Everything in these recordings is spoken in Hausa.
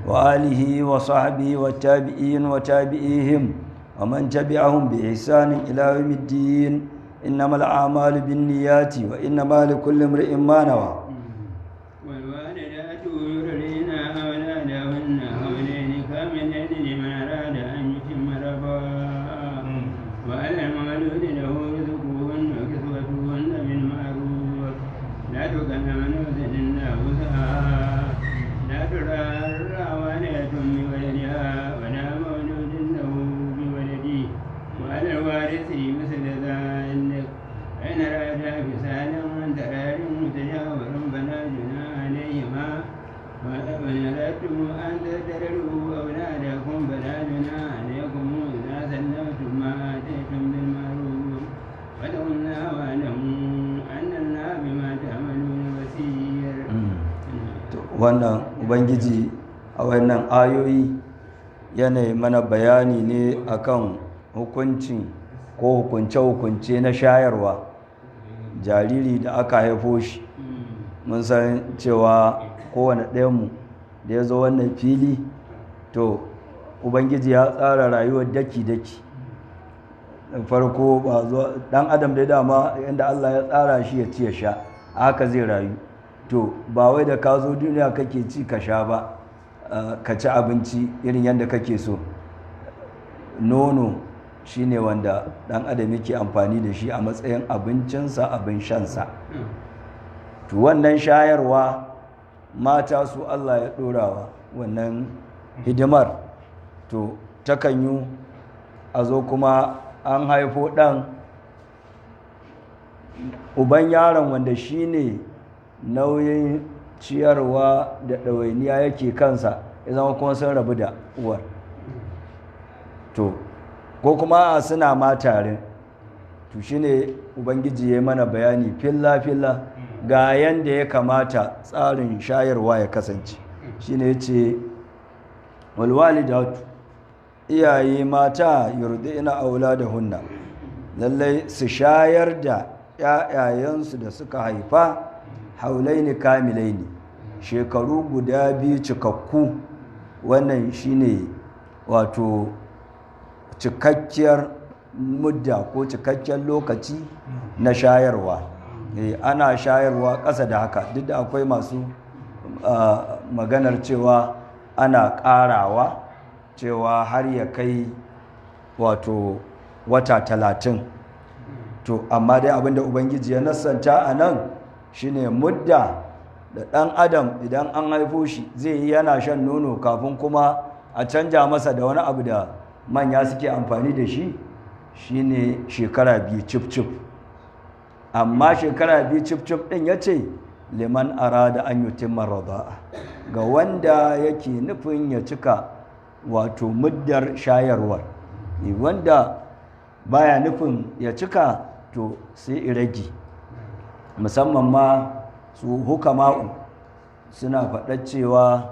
وآله وصحبه والتابعين وتابعيهم ومن تبعهم بإحسان إلى يوم الدين إنما الأعمال بالنيات وإنما لكل امرئ ما نوى. والوالدات يرضين أولادهن حولين كاملين لمن أراد أن يتم الرضاعة وعلى المولود له رزقهن وكسوتهن بالمعروف لا تكلم نفس إلا وسعها لا تضار والدة بولدها ولا مولود له بولده وعلى الوارث مثل ذلك فإن أرادا فسادا عن تراد متجاور فلا جناح عليهما وإن أردتم أن تذروا أولادكم فلا جناح عليكم إذا سلمتم ما آتيتم بالمعروف واتقوا الله واعلموا أن الله بما تعملون بصير. wannan ubangiji a wannan ayoyi yanayi mana bayani ne akan hukuncin ko hukunce-hukunce na shayarwa jariri da aka haifo shi. Mun san cewa kowane ɗayanmu da ya zo wannan fili to ubangiji ya tsara rayuwar daki-daki. Farko ba zuwa ɗan adam da dama yadda Allah ya tsara shi ya ci ya sha a haka zai rayu. To ba wai da ka zo duniya kake ci ka sha ba, ka ci abinci irin yadda kake so. Nono shine wanda ɗan adam yake amfani da shi a matsayin abincinsa, abin shansa. To wannan shayarwa mata su Allah ya ɗorawa wannan hidimar. To takan yi a zo kuma an haifo ɗan, uban yaron wanda shine nauyin ciyarwa da ɗawainiya yake kansa ya zama kuma sun rabu da uwar. To ko kuma suna ma tare, to shine ubangiji ya mana bayani filla-filla ga yanda ya kamata tsarin shayarwa ya kasance. Shine yace walwalidatu iyaye mata yurdina auladahunna, lallai su shayar da ƴaƴayensu da suka haifa haulaini kamilaini, shekaru guda biyu cikakku. Wannan shine wato cikakkiyar mudda ko cikakken lokaci na shayarwa. Ana shayarwa ƙasa da haka, duk da akwai masu maganar cewa ana ƙarawa cewa har ya kai wato wata 30. To amma dai abinda ubangiji ya nassanta a nan shine mudda da ɗan adam idan an haifo shi zai yi yana shan nono kafin kuma a canja masa da wani abu da manya suke amfani da shi, shine shekara 2 cif-cif. Amma shekara 2 cif-cif ɗin ya ce liman arada an yutimma rada'a, ga wanda yake nufin ya cika wato muddar shayarwar. Wanda baya nufin ya cika to sai iragi. Musamman ma su hukama'u suna faɗa cewa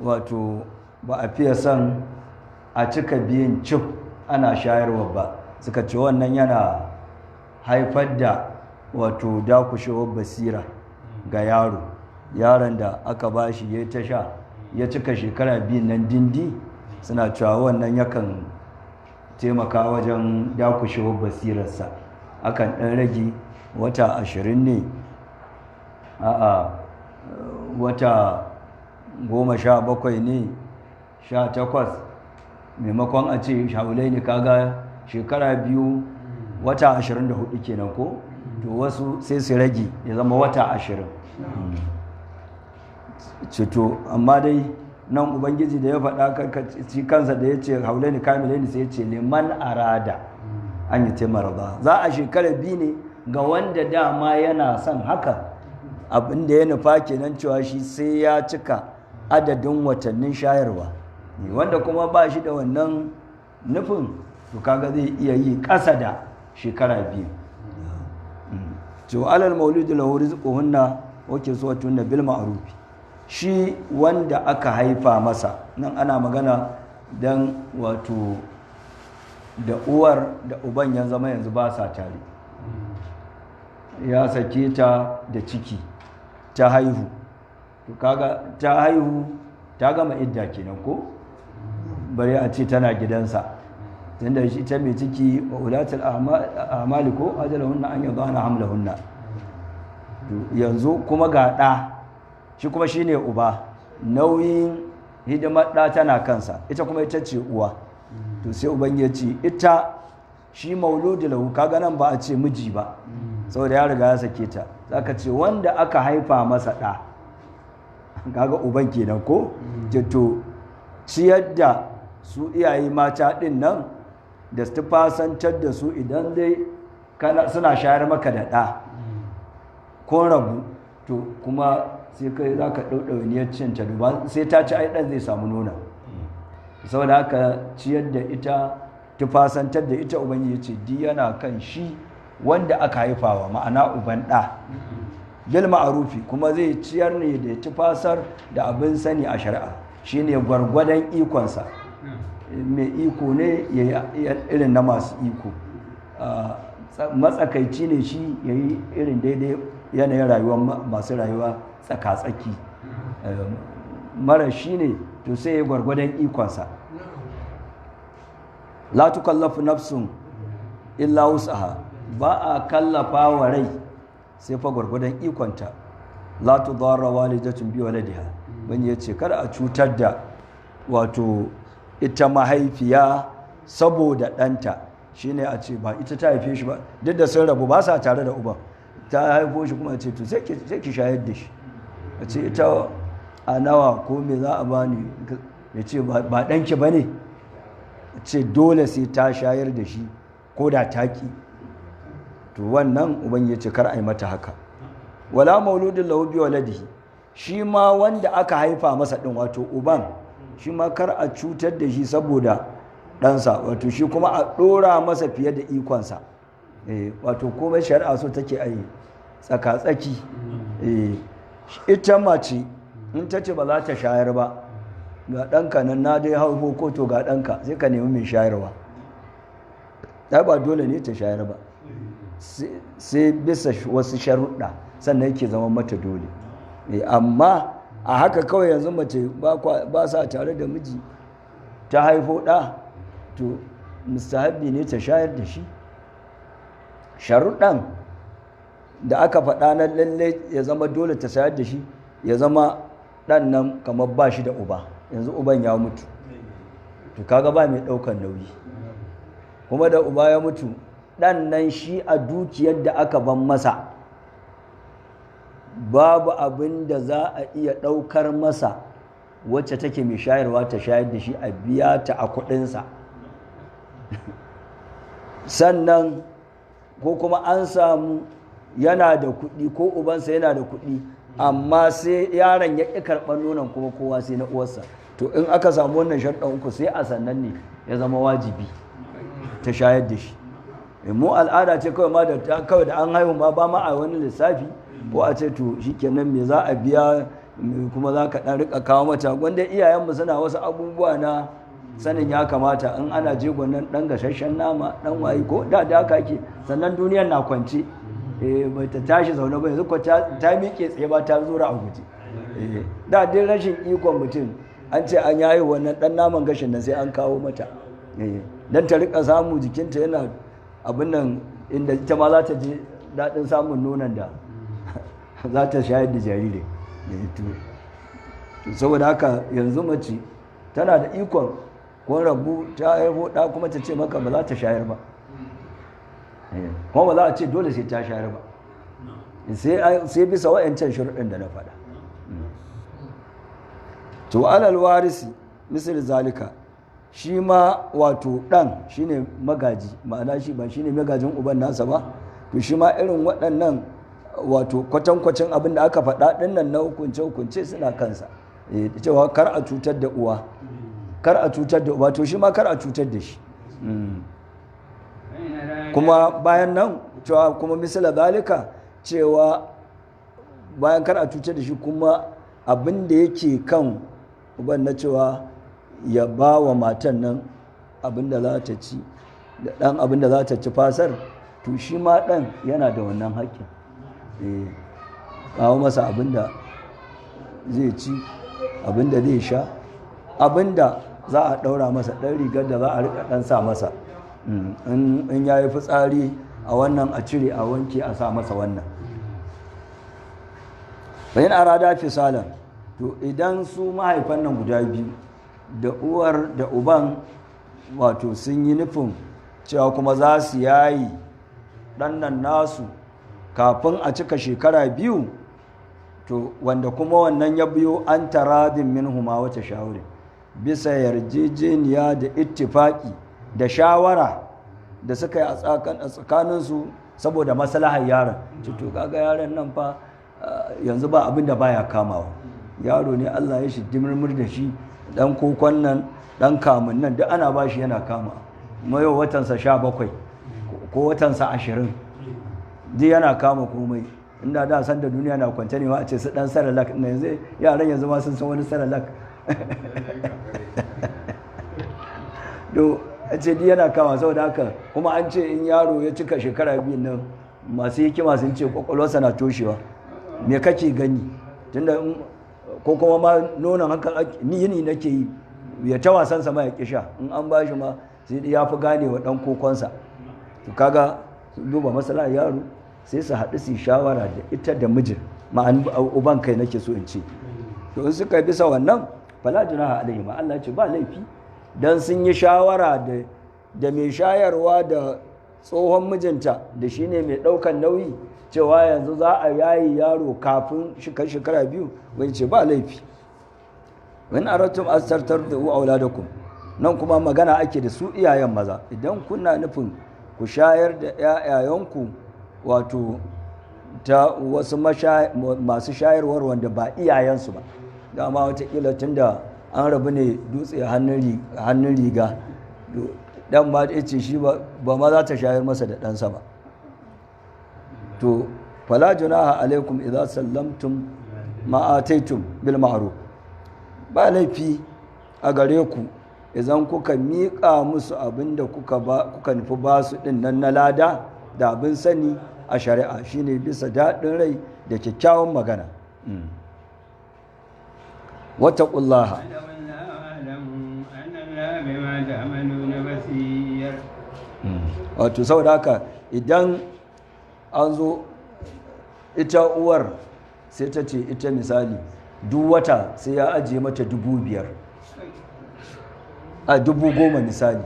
wato ba a fiye son a cika biyun cif ana shayarwa ba. Suka ce wannan yana haifar da wato dakushewar basira ga yaron da aka bashi ya ta sha ya cika shekara 2 nan dindi. Suna cewa wannan yakan taimaka wajen dakushewar basirarsa. Akan ɗan rage wata 20 ne, wata 17 ne, 18, maimakon a ce shaulai ne, kaga shekara 2 wata 24 kenan ko. To wasu sai su rage ya zama wata 20. Cito amma dai nan ubangiji da ya faɗa kansa da ya ce haulaini kamilaini sai ya ce liman arada an yi taimara. Za a shekara 2 ne ga wanda dama yana son haka, abinda ya nufa kenan cewa shi sai ya cika adadin watannin shayarwa. Wanda kuma ba shi da wannan nufin to kaga zai iya yi ƙasa da shekara 2. To alal maulidi lahu rizquhunna wa kiswatuhunna bil ma'ruf. Shi wanda aka haifa masa, nan ana magana dan wato da uwar da uban ya zama yanzu ba sa tare. Ya sake ta da ciki ta haihu, to kaga ta haihu ta gama idda kenan ko bari a ce tana gidansa tunda shi ta mai ciki wa ulatul a'mali ko ajalahunna an yadana hamlahunna yanzu kuma ga ɗa shi kuma shine uba nauyin hidimar ɗa tana kansa ita kuma ita ce uwa to sai uban ya ce ita shi mauludu lahu kaga nan ba a ce miji ba saboda ya riga ya sake ta zaka ce wanda aka haifa masa ɗa kaga uban kenan ko to ciyar da su iyaye mata ɗin nan da su fasantar da su idan dai suna shayar maka da ɗa ko rabu to kuma sai kai za ka ɗauɗauniyar cinta ba sai ta ci ɗan zai samu nuna saboda haka ciyar da ita tufasantar da ita ubangiji ce di yana kan shi wanda aka haifawa ma'ana uban ɗa bil ma'arufi kuma zai ciyar ne da tufasar da abin sani a shari'a shine gwargwadon ikonsa mai iko ne ya yi irin na masu iko matsakaici ne shi ya yi irin daidai yanayin rayuwa masu rayuwa tsaka-tsaki mara shi ne to sai ya gwargwadon ikonsa la tukallafu nafsun illa wus'aha ba a kallafa wa rai sai fa gwargwadon ikonta la tudarra walidatun bi waladiha ban yace kada a cutar da wato ita mahaifiya saboda ɗanta shine a ce ba ita ta haife shi ba duk da sun rabu ba sa tare da uban ta haifo shi kuma ce to sai ki shayar da shi a ce ita a nawa ko me za a bani ya ce ba ɗanki ba ne ce dole sai ta shayar da shi ko da taki to wannan uban ya ce kar a yi mata haka wala mauludin lahu bi waladihi shi ma wanda aka haifa masa din wato uban shi ma kar a cutar da shi saboda ɗansa wato shi kuma a ɗora masa fiye da ikonsa wato komai shari'a so take a yi tsaka-tsaki ita mace in ta ce ba za ta shayar ba ga ɗanka nan na dai haifo ko to ga ɗanka sai ka nemi mai shayarwa ta ba dole ne ta shayar ba sai bisa wasu sharuɗa sannan yake zama mata dole amma a haka kawai yanzu mace ba sa tare da miji ta haifo ɗa to mustahabbi ne ta shayar da shi sharuɗan da aka faɗa na lalle ya zama dole ta shayar da shi ya zama ɗan nan kamar ba shi da uba yanzu uban ya mutu to kaga ba mai ɗaukar nauyi kuma da uba ya mutu ɗan nan shi a dukiyar da aka ban masa babu abin da za a iya ɗaukar masa wacce take mai shayarwa ta shayar da shi a biya ta a kuɗinsa sannan ko kuma an samu yana da kuɗi ko ubansa yana da kuɗi amma sai yaron ya ƙi karɓar nonon kuma kowa sai na uwarsa to in aka samu wannan sharɗan uku sai a sannan ne ya zama wajibi ta shayar da shi mu al'ada ce kawai ma da kawai da an haihu ma ba ma a wani lissafi ko a ce to shikenan me za a biya kuma za ka ɗan riƙa kawo mata wanda iyayenmu suna wasu abubuwa na sanin ya kamata in ana jegon nan ɗan gashashen nama ɗan wayi ko da haka ake sannan duniyar na kwance bai ta tashi zaune ba yanzu ko ta miƙe tsaye ba ta zura a guje da dai rashin ikon mutum an ce an yayi wannan ɗan naman gashin nan sai an kawo mata don ta riƙa samu jikinta yana abin nan inda ita ma za ta ji daɗin samun nonon da za ta shayar da jariri saboda haka yanzu mace tana da ikon ko rabu ta haifo ɗa kuma ta ce maka ba za ta shayar ba kuma ba za a ce dole sai ta shayar ba sai bisa wa'yancan shirɗin da na faɗa to alal warisi misal zalika shi ma wato ɗan shine magaji ma'ana shi ba shine magajin uban nasa ba to shi ma irin waɗannan wato kwatankwacin abin da aka faɗa ɗinnan na hukunce-hukunce suna kansa cewa kar a cutar da uwa kar a cutar da uba to shi ma kar a cutar da shi kuma bayan nan cewa kuma misala zalika cewa bayan kar a cutar da shi kuma abin da yake kan uban na cewa ya ba wa matan nan abin da za ta ci da ɗan abin da za ta ci fasar to shi ma ɗan yana da wannan haƙƙin kawo masa abin da zai ci abinda zai sha, abinda za a ɗaura masa, ɗan rigar da za a rika ɗan sa masa, in ya yi fitsari a wannan a cire a wanke a sa masa wannan. bayan arada fisalan, to idan su mahaifan nan guda biyu da uwar da uban wato sun yi nufin cewa kuma za su yayi ɗannan nasu kafin a cika shekara 2, to wanda kuma wannan ya biyo an taradin minhuma wata shawarin, bisa yarjejeniya da ittifaki da shawara da suka yi a tsakaninsu saboda maslahar yaron. to kaga yaron nan fa yanzu ba abin da baya kamawa, yaro ne Allah ya shi dimurmur da shi, dan kokon nan dan kamun nan duk ana bashi yana kama, mayo watansa 17 ko watansa 20 duk yana kama komai. Inda da san da duniya na kwanta ne ma a ce su dan saralak na yanzu yaran yanzu ma sun san wani saralak to a ce duk yana kama. saboda haka kuma an ce in yaro ya cika shekara 2 nan masu hikima sun ce kwakwalwarsa na toshewa. Me kake gani tunda ko kuma ma nonon haka ni yini nake yi ya ta wasan sa ma ya kisha, in an bashi ma sai ya fi gane wa dan kokonsa. to kaga duba masala yaro sai su haɗu su shawara da ita da mijin, ma'an uban kai nake so in ce. to in suka bisa wannan fala junaha alaihi ma Allah ce ba laifi dan sun yi shawara da mai shayarwa da tsohon mijinta da shine mai ɗaukan nauyi cewa yanzu za a yayi yaro kafin shekara 2, wani ce ba laifi. wani aratum astartar da auladakum, nan kuma magana ake da su iyayen maza, idan kuna nufin ku shayar da 'ya'yayanku wato ta wasu masu shayarwar wanda ba iyayensu ba, dama watakila tun da an rabu ne dutse hannun riga, dan ba ta ce shi ba ma za ta shayar masa da ɗansa ba. to fala junaha alaikum idza sallamtum ma ataitum bil ma'ruf, ba laifi a gare ku idan kuka miƙa musu abinda kuka nufi ba su din nan na lada da abin sani a shari'a, shine bisa daɗin rai da kyakkyawan magana. wattaqullaha wato saboda haka idan an zo ita uwar sai ta ce ita misali duk wata sai ya ajiye mata 5,000 a 10,000 misali,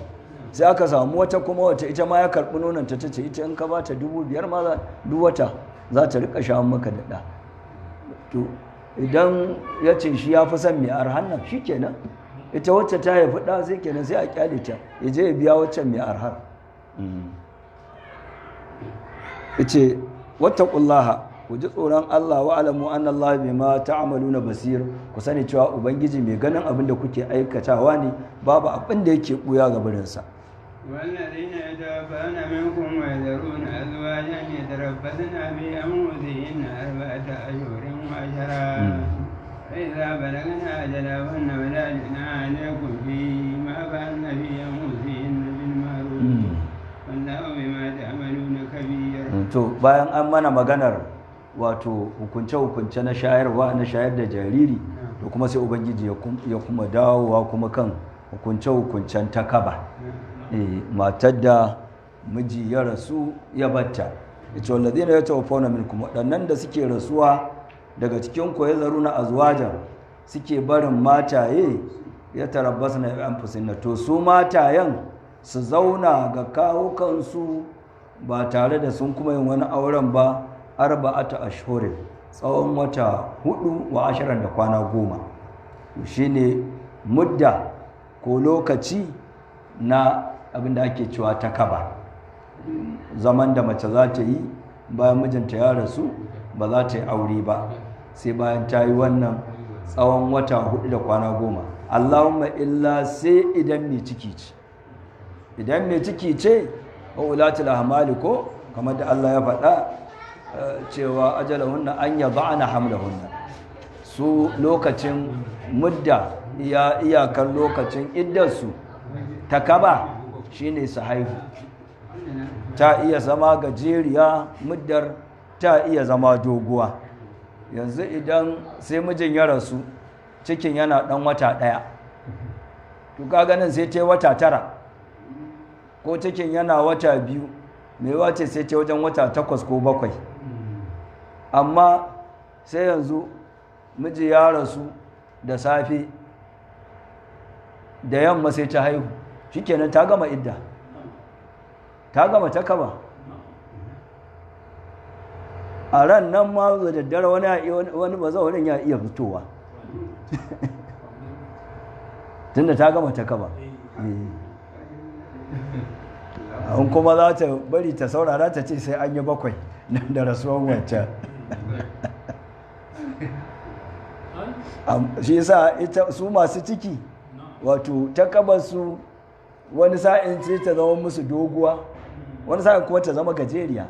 sai aka samu wata kuma wata ita ma ya karɓi nonanta ta ce ita in ka ba ta 5,000 ma duk wata za ta rika sha maka da ɗa. to idan ya ce shi ya fi son mai arhan nan shi kenan, ita wacce ta haifi ɗa sai kenan sai a kyale ta ya je ya biya waccan mai arhar. ce wattaqullaha, ku ji tsoron Allah wa alamu anna Allah bima ta'maluna basir, ku sani cewa ubangiji mai ganin abin da kuke aikatawa ne, babu abin da yake buya ga barin sa. والذين يتوفون منكم ويذرون أزواجا يتربصن بأنفسهن 4 أشهر وعشرا فإذا بلغنا أجلهن فلا جناح عليكم فيما فعلن في أنفسهن بالمعروف والله بما تعملون خبير. to bayan an mana maganar wato hukunce na shayarwa na shayar da jariri, to kuma sai ubangiji ya kuma dawowa kuma kan hukuncen takaba, matar da miji ya rasu ya batta. ita walladina yatawaffawna minkum, waɗannan da suke rasuwa daga cikin ku yazaruna azwajan, suke barin mataye ya tarabbasna bi anfusihinna, to su matayen su zauna ga kawukansu ba tare da sun kuma yin wani auren ba 4 ashhurin, tsawon wata 4 wa 10 da kwana 10. shine mudda ko lokaci na abinda ake cewa takaba, zaman da mace za ta yi bayan mijinta ya rasu, ba za ta yi aure ba sai bayan ta yi wannan tsawon wata 4 da kwana 10. Allahumma illa sai idan mai ciki ce, idan mai ciki ce wa ulatul ahmali ko kamar da Allah ya faɗa cewa ajalahunna an yada'na hamlahunna, su lokacin mudda iyakar lokacin iddarsu takaba shine su haihu. ta iya zama gajeriya muddar, ta iya zama doguwa. yanzu idan sai mijin ya rasu cikin yana ɗan wata ɗaya to kaga nan sai ta yi wata 9 ko cikin yana wata 2 mai wace sai ta wajen wata 8 ko 7 amma sai yanzu miji ya rasu da safe da yamma sai ta haihu shikenan ta gama idda ta gama ta kaba a ran nan ma da daddare wani bazaurin ya iya fitowa tunda ta gama ta kaba an kuma za ta bari ta saurara ta ce sai an yi 7 nan da rasuwan wancan shi yasa su masu ciki wato ta kaba su wani sa'in ce ta zama musu doguwa wani sa'in kuma ta zama gajeriya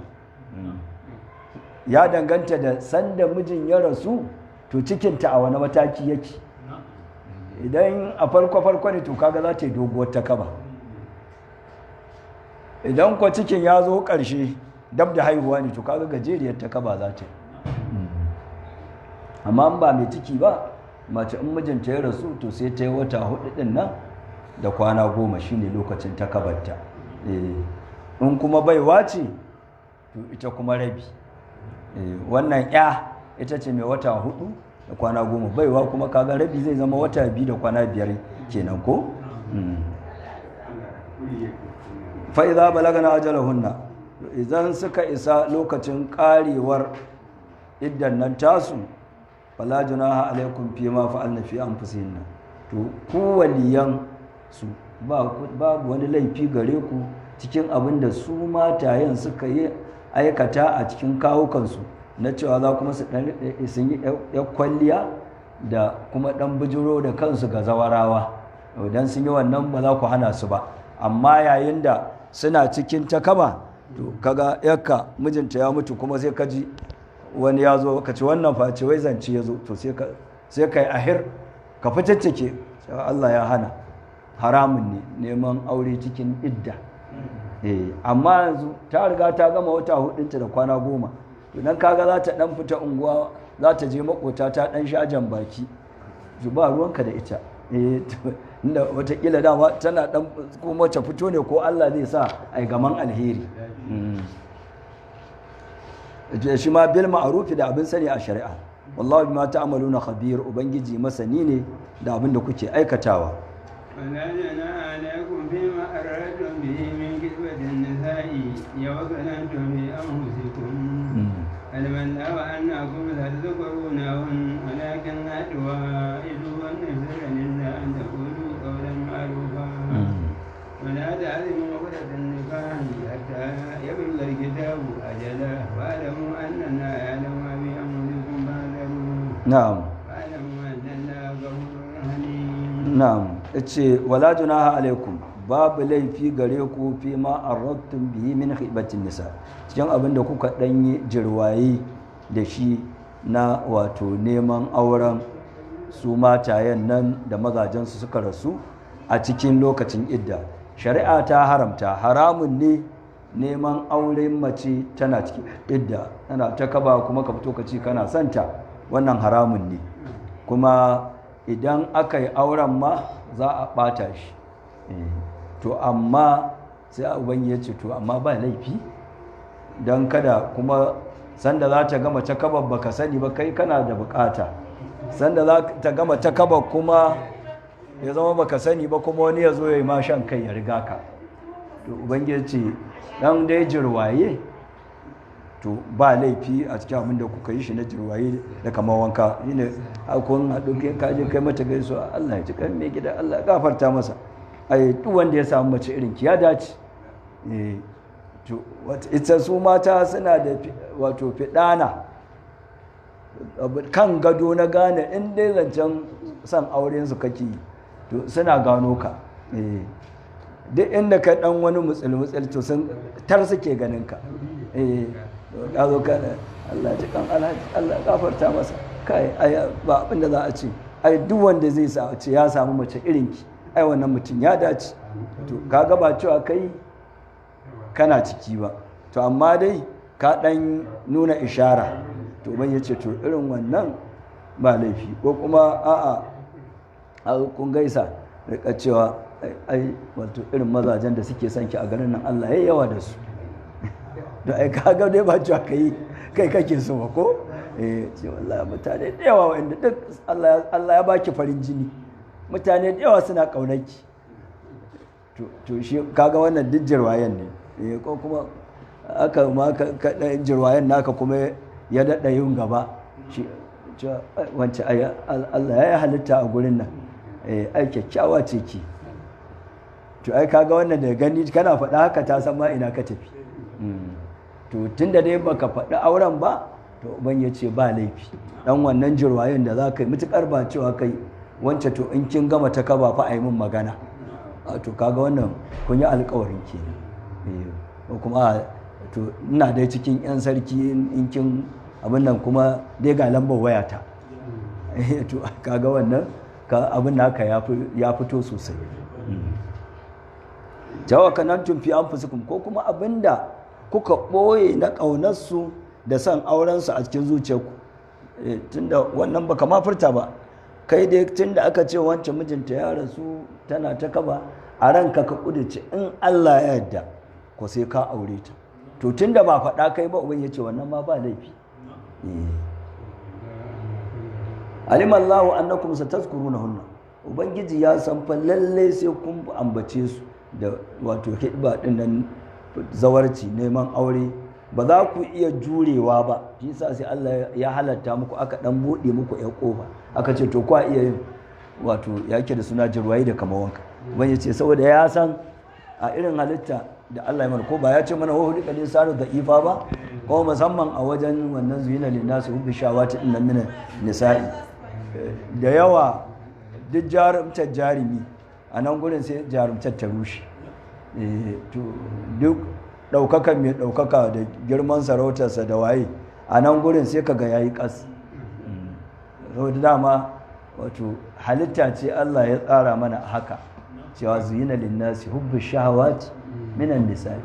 ya danganta da sanda mijin ya rasu to cikinta a wani mataki yake idan a farko ne to kaga za ta yi doguwar ta kaba idan kwa cikin ya zo ƙarshe dab da haihuwa ne to kaga gajeriyar ta kaba za ta yi amma ba mai ciki ba mace in mijinta ya rasu to sai ta yi wata 4 din nan da kwana 10 shine lokacin ta kabarta in kuma baiwa ce to ita kuma rabi wannan ya ita ce mai wata 4 da kwana 10 baiwa kuma kaga rabi zai zama wata 2 da kwana 5 kenan ko fa'iza balagana ajalahunna idan suka isa lokacin karewar iddan nan tasu fala junaha alaikum fi ma fa'alna fi anfusihinna to ku waliyan su babu wani laifi gare ku cikin abin da su matayen suka yi aikata a cikin kawukansu na cewa za kuma sun yi kwalliya da kuma dan bijiro da kansu ga zawarawa idan sun yi wannan ba za ku hana su ba amma yayin da suna cikin takaba to kaga yakka mijinta ya mutu kuma sai kaji wani ya zo ka ci wannan face wai zance ya zo to sai ka yi ahir ka fitaccake Allah ya hana haramun ne neman aure cikin idda amma yanzu ta riga ta gama wata 4 da kwana 10 to nan kaga za ta dan fita unguwa za ta je makota ta dan sha jan baki ba ruwanka da ita inda watakila dama tana dan kuma ta fito ne ko Allah zai sa ai gaman alheri shi ma bil ma'rufi da abin sani a shari'a wallahi bima ta'maluna khabir ubangiji masani ne da abin da kuke aikatawa ولا جناح عليكم فيما أردتم به من كتبة النساء وكنتم في أنفسكم علم الله أنكم لا تذكرونهن ولكن لا تواعدوهن سرا إلا أن تقولوا قولا معروفا ولا تعزموا عقدة النكاح حتى يبلغ الكتاب أجله واعلموا أن الله يعلم ما في أنفسكم فاحذروه نعم واعلموا أن الله غفور حليم na'am yace wala junaha alaikum babu laifi gare ku fi ma aradtum bihi min khibatin nisa cikin abin da kuka danyi jirwaye da shi na wato neman auren su matayen nan da mazajen su suka rasu a cikin lokacin idda shari'a ta haramta haramun ne neman auren mace tana cikin idda tana ta kaba kuma ka fito ka ce kana santa wannan haramun ne kuma idan aka yi auren ma za a ɓata shi to amma sai ubangi ya ce to amma ba laifi don kada kuma sanda za ta gama takabar baka sani ba kai kana da bukata sanda za ta gama takabar kuma ya zama baka sani ba kuma wani ya zo ya yi ma shan kai ya riga ka to ubangi ya ce dan dai jirwaye to ba laifi a cikin abin da kuka yi shi na jirwaye da kamar wanka shi ne akun haɗu kaje kai mata gaisuwa Allah ya ji kan mai gida Allah ya gafarta masa ai duk wanda ya samu mace irin ki ya dace to ita su mata suna da wato fidana kan gado na gane in dai zancen son auren su kake to suna gano ka duk inda ka dan wani mutsul to sun tar suke ganin ka ka zo ka Allah ji kan Allah gafarta masa kai ai ba abin da za a ce ai duk wanda zai sa ce ya samu mace irin ki ai wannan mutum ya dace to kaga ba cewa kai kana ciki ba to amma dai ka dan nuna ishara to ban yace to irin wannan ba laifi ko kuma a'a kun gaisa rika cewa ai wato irin mazajen da suke son ki a garin nan Allah ya yawa da su da ai kaga dai ba cewa kai kake so ba ko ce wallahi mutane da yawa wanda duk Allah ya baki farin jini mutane da yawa suna kaunarki to shi kaga wannan duk jirwayen ne ko kuma aka ma ka jirwayen naka kuma ya dada yin gaba shi wance Allah ya halitta a gurin nan ai kyakkyawa ce ki to ai kaga wannan da gani kana faɗa haka ta san ma ina ka tafi to tunda dai baka faɗi auren ba to ban ya ce ba laifi dan wannan jirwayen da za ka yi mutukar ba cewa kai wance to in kin gama ta kaba fa a yi min magana to kaga wannan kun yi alkawarin ke ko kuma to ina dai cikin yan sarki in kin abin nan kuma dai ga lambar wayata to kaga wannan abin naka ya fito sosai jawakanantum fi anfusikum ko kuma abinda kuka ɓoye na ƙaunarsu da son aurensu a cikin zuciyarku tunda wannan baka ma furta ba kai dai tunda aka ce wancan mijinta ya rasu tana ta kaba a ranka ka kudace in Allah ya yarda ko sai ka aure ta to tunda ba faɗa kai ba uban yace wannan ma ba laifi alimallahu annakum satazkurunahunna ubangiji ya san fa lalle sai kun ambace su da wato hidba din nan zawarci neman aure ba za ku iya jurewa ba shi yasa sai Allah ya halatta muku aka dan bude muku ya kofa aka ce to kwa iya yin wato yake da suna jirwayi da kamawanka ban yace saboda ya san a irin halitta da Allah ya mana ko ba ya ce mana hudu kalin saru da ifa ba ko musamman a wajen wannan zuyina lin nasu hubbi shawati din nan min nisa'i da yawa duk jarumtar jarumi a nan gurin sai jarumtar ta rushe duk ɗaukakan mai ɗaukaka da girman sarautarsa da waye a nan gurin sai kaga yayi kas saboda dama wato halitta ce Allah ya tsara mana haka cewa zuyina linnasi hubbu shahawati minan nisa'i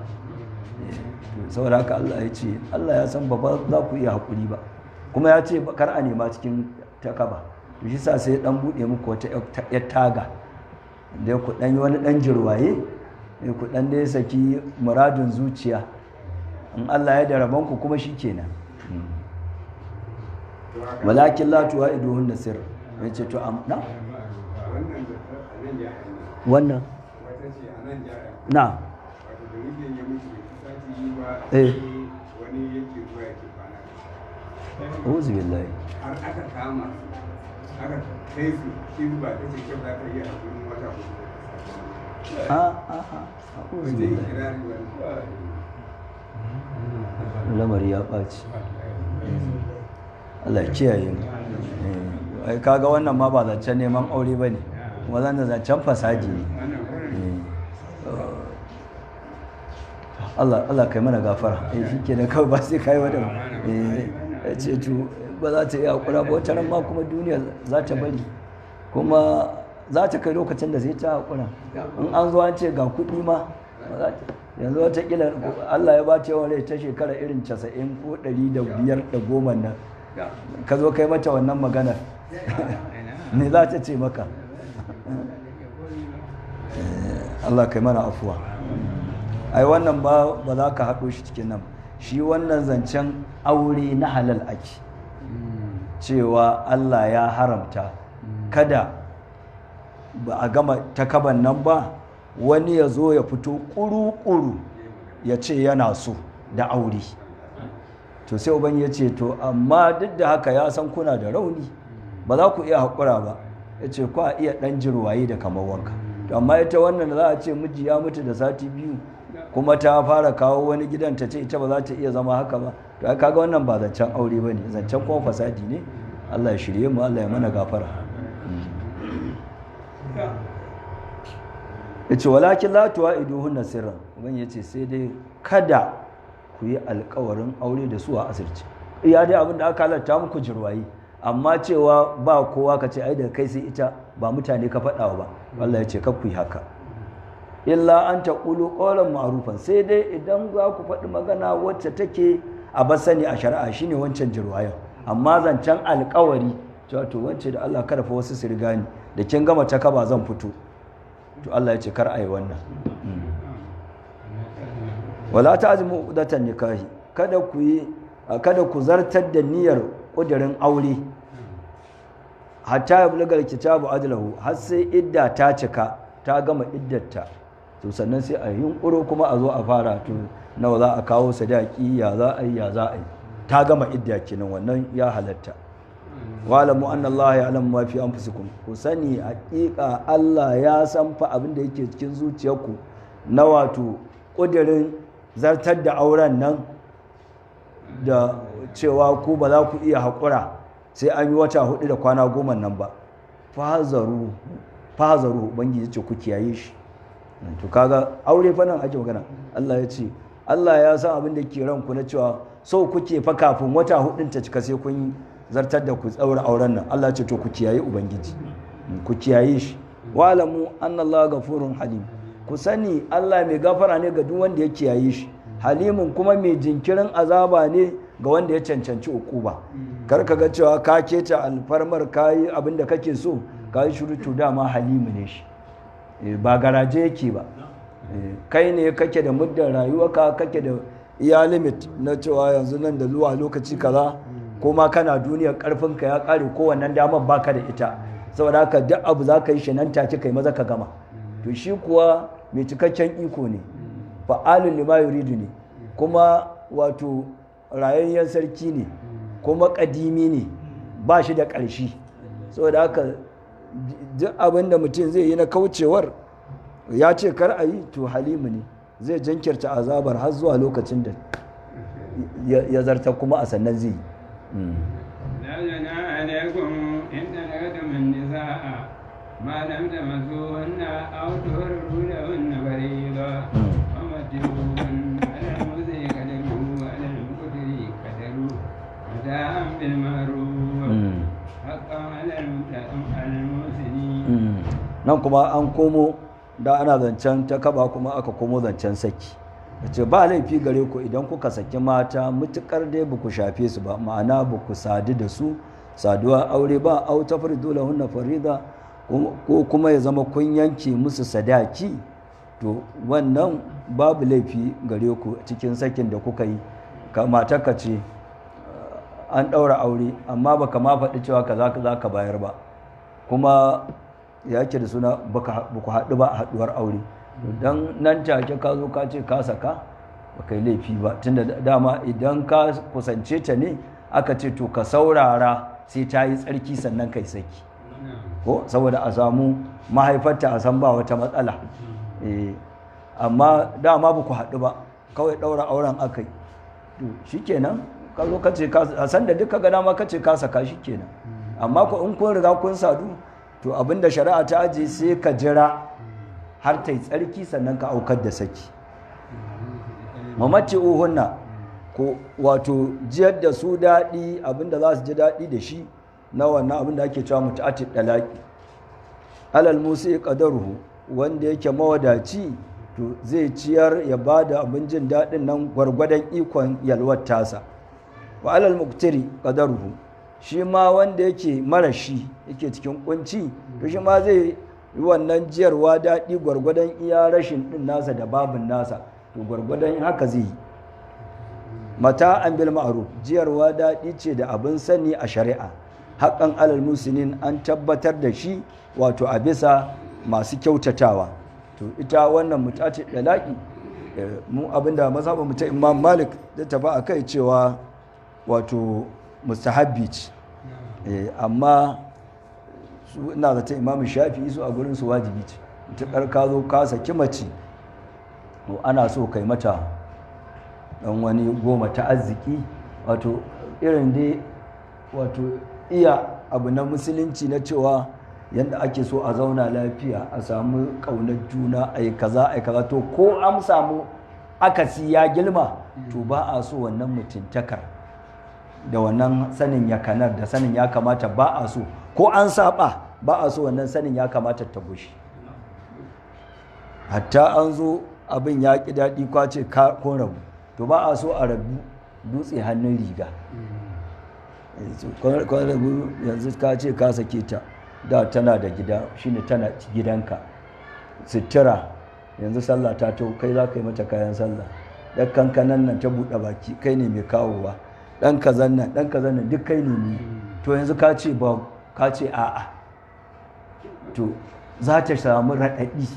saboda haka Allah ya ce Allah ya san ba za ku iya haƙuri ba kuma ya ce kar a nema cikin takaba to shi sa sai dan bude muku wata yar taga da ku dan yi wani dan jirwaye ku dan dai saki muradin zuciya in Allah ya daraban ku kuma shikenan walakin la tuwaiduhun nasir yace to amna wannan na wani yake zuwa yake kwana uzu billahi har aka kama aka kai su shi ba ta ce kyau za ta yi a gurin wata lamari ya ɓaci Allah kiyaye mu ai kaga wannan ma ba zancen neman aure ba ne kuma zan zancen fasaji ne Allah kai mana gafara shi ke da kawai ba sai kai wadda ce to ba za ta yi haƙura ba wata ran ma kuma duniya za ta bari kuma za ta kai lokacin da zai ta haƙura in an zo an ce ga kuɗi ma yanzu watakila Allah ya ba ta yawan rai ta shekara irin 90 ko 105 da 10 nan ka zo kai mata wannan maganar ne za ta ce maka Allah kai mana afuwa ai wannan ba za ka haɗo shi cikin nan shi wannan zancen aure na halal ake cewa Allah ya haramta kada ba a gama takaban nan ba wani ya zo ya fito ƙuru-ƙuru ya ce yana so da aure to sai uban ya ce to amma duk da haka ya san kuna da rauni ba za ku iya haƙura ba ya ce ku a iya ɗan jirwaye da kamar wanka to amma ita wannan da za a ce miji ya mutu da sati biyu kuma ta fara kawo wani gidan ta ce ita ba za ta iya zama haka ba to ai kaga wannan ba zancen aure ba ne zancen kuma fasadi ne Allah ya shirye mu Allah ya mana gafara ya ce walakin la tuwa'iduhunna sirran uban ya ce sai dai kada ku yi alkawarin aure da su a asirci iya dai abin da aka halatta muku jirwayi amma cewa ba kowa ka ce ai da kai sai ita ba mutane ka faɗawa ba Allah ya ce kar ku yi haka illa an taqulu qawlan ma'rufan sai dai idan za ku faɗi magana wacce take a basani a shari'a shine wancan jirwayan amma zancen alkawari cewa to wance da Allah kada fa wasu su riga ni da kin gama ta kaba zan fito to Allah ya ce kar ai wannan wala ta'zimu uqdatan nikahi kada ku zartar da niyyar kudirin aure hatta yablugal kitabu ajlahu har sai idda ta cika ta gama iddarta to sannan sai a yunkuro kuma a zo a fara to nawa za a kawo sadaki ya za a yi ta gama idda kenan wannan ya halatta wa'lamu anna Allah ya'lamu ma fi anfusikum ku sani haƙiƙa Allah ya san fa abin da yake cikin zuciyarku na wato kudirin zartar da auren nan da cewa ku ba za ku iya haƙura sai an yi wata 4 da kwana 10 nan ba fahazaru ubangiji ce ku kiyaye shi to kaga aure fa nan ake magana Allah ya ce Allah ya san abin da ke ranku na cewa so kuke fa kafin wata 4 ta cika sai kun zartar da ku tsaura auren nan Allah ya ce to ku kiyaye ubangiji ku kiyaye shi wa'lamu anna Allah ghafurun halim ku sani Allah mai gafara ne ga duk wanda ya kiyaye shi halimun kuma mai jinkirin azaba ne ga wanda ya cancanci ukuba kar ka ga cewa ka keta alfarmar kayi abin da kake so kayi shurutu dama halimu ne shi ba garaje yake ba kai ne kake da muddin rayuwarka kake da iya limit na cewa yanzu nan da zuwa lokaci kaza ko ma kana duniyar karfinka ya kare ko wannan damar baka da ita saboda haka duk abu za ka yi shi nan take kai maza ka gama to shi kuwa mai cikakken iko ne fa'alun lima yuridu ne kuma wato rayayyen sarki ne kuma kadimi ne ba shi da ƙarshi saboda haka duk abin da mutum zai yi na kaucewar ya ce kar a yi to halimu ne zai jinkirta azabar har zuwa lokacin da ya zarta kuma a sannan zai yi ما لم تمسوهن أو تفرضوا لهن فريضة ومتعوهن على المسيء قدره وعلى المقتر قدره متاعا بالمعروف حقا على المحسنين. nan kuma an komo da ana zancen ta kaba kuma aka komo zancen saki ce ba laifi gare ku idan kuka saki mata mutukar dai ba ku shafe su ba ma'ana ba ku sadu da su saduwa aure ba au tafridu lahunna farida ko kuma ya zama kun yanke musu sadaki to wannan babu laifi gare ku cikin sakin da kuka yi matarka ce an ɗaura aure amma baka ma faɗi cewa ka za ka bayar ba kuma ya ke da suna ba ku haɗu ba a haɗuwar aure don nan take ka zo ka ce ka saka ba kai laifi ba tunda dama idan ka kusance ta ne aka ce to ka saurara sai ta yi tsarki sannan kai saki ko saboda a samu mahaifarta a san ba wata matsala amma dama ba ku haɗu ba kawai ɗaura auren aka yi to shi kenan ka zo ka ce a san da duka gana ma ka ce ka saka shi kenan amma ku in kun riga kun sadu to abinda shari'a ta ajiye sai ka jira har ta yi tsarki sannan ka aukar da saki mamaci uhunna ko wato jiyar da su daɗi abinda za su ji daɗi da shi na wannan abin da ake cewa mutu'attid dalaki alal musi qadaruhu wanda yake mawadaci to zai ciyar ya bada abin jin dadin nan gwargwadon ikon yalwar tasa wa alal muqtiri qadaruhu shi ma wanda yake marashi yake cikin kunci to shi ma zai yi wannan jiyarwa dadi gwargwadon iya rashin din nasa da babin nasa to gwargwadon haka zai yi mata an bil ma'ruf jiyarwa dadi ce da abin sani a shari'a haƙƙan alal musulmin an tabbatar da shi wato a bisa masu kyautatawa to ita wannan mutace dalaki mu abinda mazhabin mu ta Imam Malik da tafi akai cewa wato mustahabbi ce amma su ina da ta Imam Shafi'i su a gurin su wajibi ce mutakar ka zo ka saki mace to ana so kai mata dan wani goma ta arziki wato irin dai wato iya abu na musulunci na cewa yadda ake so a zauna lafiya a samu ƙaunar juna a yi kaza to ko an samu akasi ya gilma to ba a so wannan mutuntakar da wannan sanin ya kanar da sanin ya kamata ba a so ko an saba ba a so wannan sanin ya kamata ta gushi hatta an zo abin ya ƙi daɗi kwace ko rabu to ba a so a rabu dutse hannun riga kwan rabu yanzu ka ce ka sake ta da tana da gida shine tana gidanka, sutura yanzu sallah ta to kai za ka yi mata kayan sallah, ɗan kankanan nan ta buɗe baki kai ne mai kawowa, ɗan kazan nan duk kai ne, to yanzu ka ce ba, ka ce a'a, to za ta samu raɗaɗi.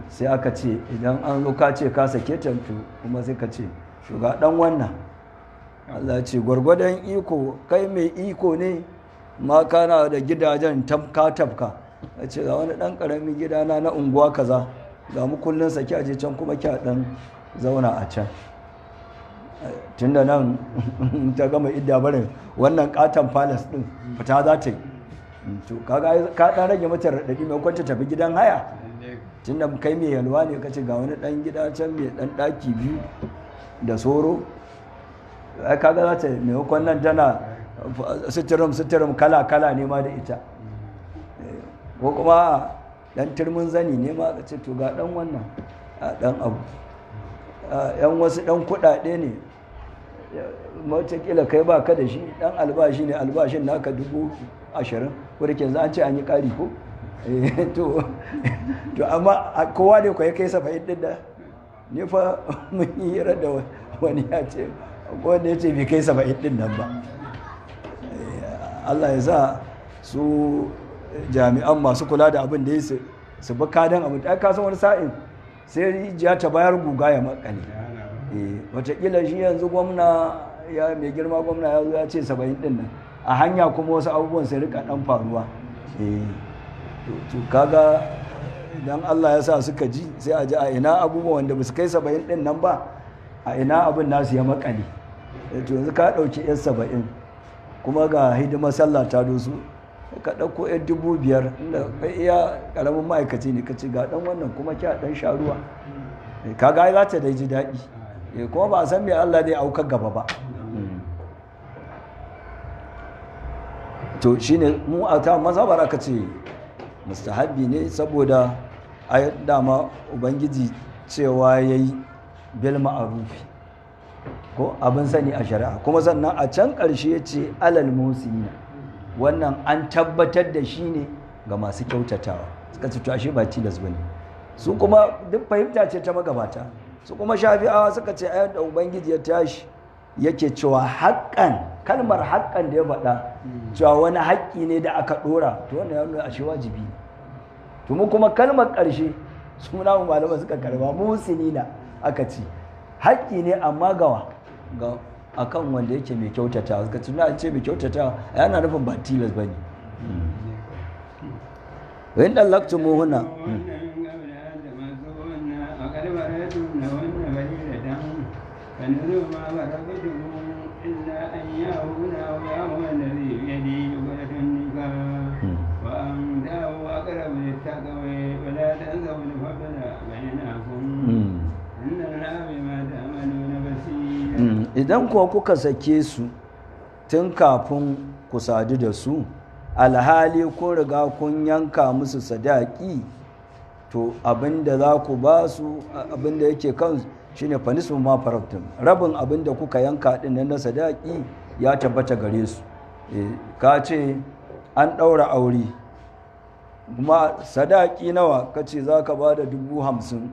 Sai aka ce idan an zo ka ce ka sake ta, to kuma sai ka ce shuga ɗan wannan, Allah ce gwargwadon iko, kai mai iko ne ma kana da gidajen tafka, a ce ga wani ɗan ƙaramin gidana na unguwa kaza, ga mu kullum sake aje can kuma kya ɗan zauna a can, tunda nan ta gama idda barin wannan katon palace din fita za ta yi, to kaga ka ɗan rage mata raɗaɗi mai kwanta tafi gidan haya, tunda kai mai yalwa ne ka ce ga wani ɗan gida can mai ɗan ɗaki biyu da soro, ai kaga za ta maimakon nan tana suturum kala ne ma da ita, ko kuma dan turmin zani ne ma ka ce to ga dan wannan dan abu, yan wasu dan kudade ne matakila kai ba ka da shi, dan albashi ne, albashin naka 20,000 wadda ke an ce an yi kari ko to amma kowa ne kwa ya kai 70 din da ne fa mun yi hira da wani ya ce wanda ya ce bai kai 70 din nan ba. Allah ya sa su jami'an masu kula da abin da ya su bi kadan abin da ka san wani sa'in sai rijiya ta bayar guga ya makale, watakila shi yanzu gwamna ya mai girma gwamna ya zo ya ce 70 din nan a hanya kuma wasu abubuwan sai rika dan faruwa, to kaga idan Allah ya sa suka ji sai a ji a ina abubuwan wanda ba su kai 70 din nan ba a ina abin nasu ya makale, to yanzu ka dauki yan 70 kuma ga hidimar sallah ta dosu ka ɗauko 'yan 5,000 inda kai iya ƙaramin ma'aikaci ne ka ci ga ɗan wannan kuma kya ɗan sha ruwa, kaga za ta dai ji daɗi, kuma ba a san mai Allah zai aukar gaba ba. To shi ne mu a ta mazhabar aka ce mustahabbi ne, saboda a dama ubangiji cewa ya yi bil ma'arufi ko abin sani a shari'a, kuma sannan a can ƙarshe ya ce alal musinina, wannan an tabbatar da shi ne ga masu kyautatawa, suka ce to ashe ba tilas bane, su kuma duk fahimta ce ta magabata, su kuma shafi'awa suka ce ayat da ubangiji ya tashi yake cewa haƙƙan, kalmar haƙƙan da ya faɗa cewa wani haƙƙi ne da aka ɗora, to wannan ya nuna ashe wajibi ne, to mu kuma kalmar ƙarshe suna mu malama suka karba musinina aka ce haƙƙi ne amma gawa ga akan wanda yake mai kyautata, suka ce na ce mai kyautata yana nufin ba tilas bane. wa in dallaqtumuhunna idan kuwa kuka sake su tun kafin ku sadu da su, alhali kun riga kun yanka musu sadaki, to abinda za ku ba su abinda yake kan shine fanismu ma faraktum, rabin abinda kuka yanka din na sadaki ya tabbata gare su. Ka ce an ɗaura aure kuma sadaki nawa ka ce za ka ba da 50,000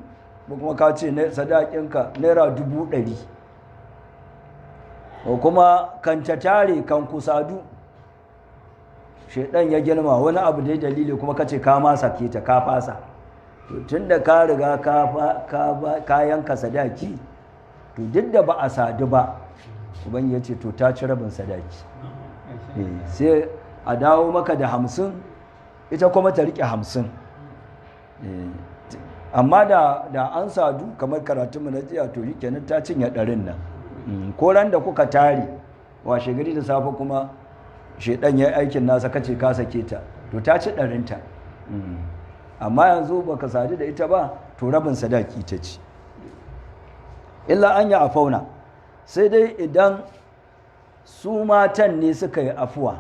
kuma ka ce sadakinka naira 100,000, ko kuma kan ta tare kan kusadu shaidan ya girma wani abu da ya dalili kuma ka ce ka ma sake ta ka fasa, tun da ka riga ka yanka sadaki, to duk da ba a sadu ba uban ya ce to ta ci rabin sadaki, sai a dawo maka da 50 ita kuma ta rike 50, amma da an sadu kamar karatunmu na jiya to kenan ta cinye 100 nan, ko ran da kuka tare washe gari da safe kuma shedan ya yi aikin nasa kace ka sake ta, to ta ci 100 ta, amma yanzu baka sadu da ita ba to rabin sadaki ta ci. illa an ya afauna, sai dai idan su matan ne suka yi afuwa,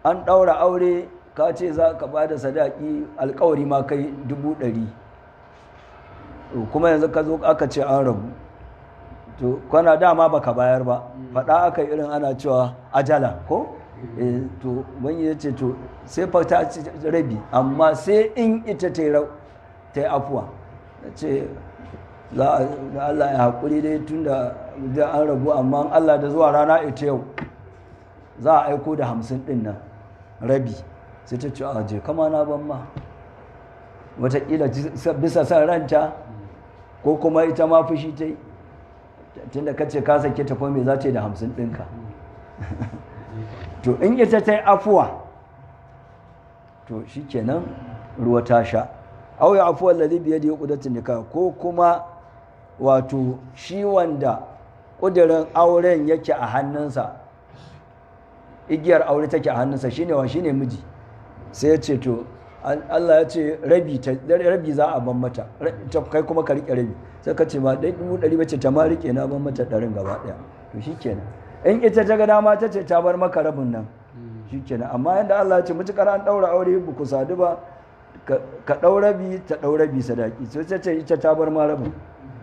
an ɗaura aure ka ce za ka ba da sadaki alkawari ma kai 100,000, kuma yanzu ka zo aka ce an rabu, to kwana dama baka bayar ba, faɗa aka irin ana cewa ajala ko to wani ya ce to sai fa ta ci rabi amma sai in ita ta yi afuwa na ce za Allah ya haƙuri dai tun da an rabu amma Allah da zuwa rana ita yau za a aiko da 50 ɗin nan rabi sai ta ce a je kama na ban ma wataƙila bisa san ranta ko kuma ita ma fushi ta yi tun da kace ka sake ta kome za ta yi da 50 ɗinka to in ita ta yi afuwa to shi kenan ruwa ta sha auya afuwar lalibiya da ya ƙudatun nika ko kuma wato shi wanda ƙudurin auren yake a hannunsa igiyar aure take a hannunsa shine wa shine miji sai ya ce to Allah ya ce rabi za a ban mata kai kuma ka rike rabi sai ka ce ma dai 100 bace ta ma rike na ban mata 100 gaba daya to shikenan in ita ta ga dama ta ce ta bar maka rabin nan shikenan amma yanda Allah ya ce mutukar an daura aure ba ku sadu ba ka daura bi ta daura bi sadaki sai ta ce ita ta bar ma rabin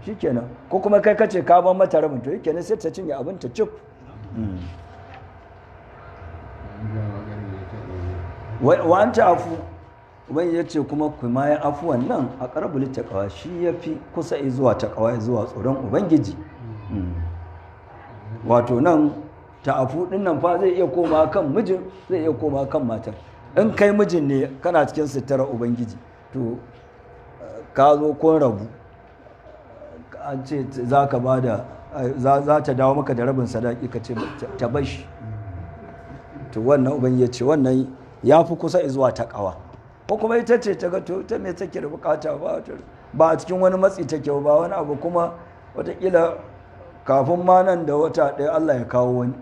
shikenan ko kuma kai kace ka ban mata rabin to shikenan sai ta cinye abin ta cif wa an afu wani ya ce kuma kuma ya afuwan nan a ƙarabulin taƙawa shi ya fi kusa zuwa taƙawa zuwa tsoron ubangiji wato nan ta'afu ɗin nan fa zai iya koma kan mijin zai iya koma kan matar in kai mijin ne kana cikin sitarar ubangiji to ka zo kun rabu an ce za ka ba da za ta dawo maka da rabin sadaki ka ce ta bashi to wannan ubangiji ya ce wannan ya fi kusa zuwa taƙawa ko kuma ita ce ta gato ta mai take da bukata ba a cikin wani matsi take ba wani abu kuma watakila kafin ma nan da wata ɗaya Allah ya kawo wani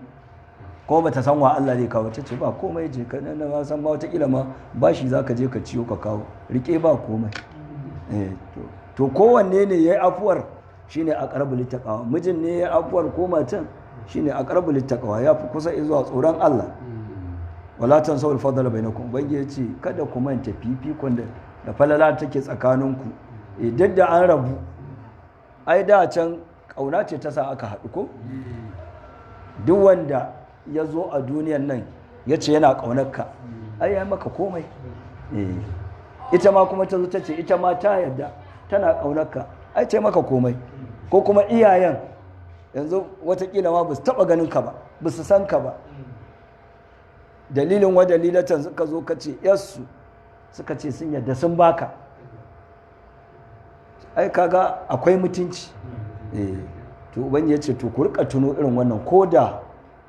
kuma ba ta san wa Allah zai kawo ta ce ba komai je ka nan ma san ma watakila ma ba shi za ka je ka ciyo ka kawo rike ba komai to kowanne ne ya yi afuwar shine a ƙarbu littakawa mijin ne ya yi afuwar ko matan shine a ƙarbu littakawa ya fi kusa zuwa tsoron Allah wala tansawul fadla bainakum bangi yace kada ku manta fifikon da falala take tsakaninku duk da an rabu ai da can kauna ce ta sa aka haɗu ko duk wanda ya zo a duniyan nan ya ce yana ƙaunarka ai ya maka komai ita ma kuma ta zo ta ce ita ma ta yarda tana ƙaunarka ai ce maka komai ko kuma iyayen yanzu watakila ma ba su taɓa ganin ka ba ba su san ka ba dalilin wa dalilatan suka zo ka ce yarsu suka ce sun yadda sun baka ai kaga akwai mutunci to ubangi ya ce to ku rika tuno irin wannan ko da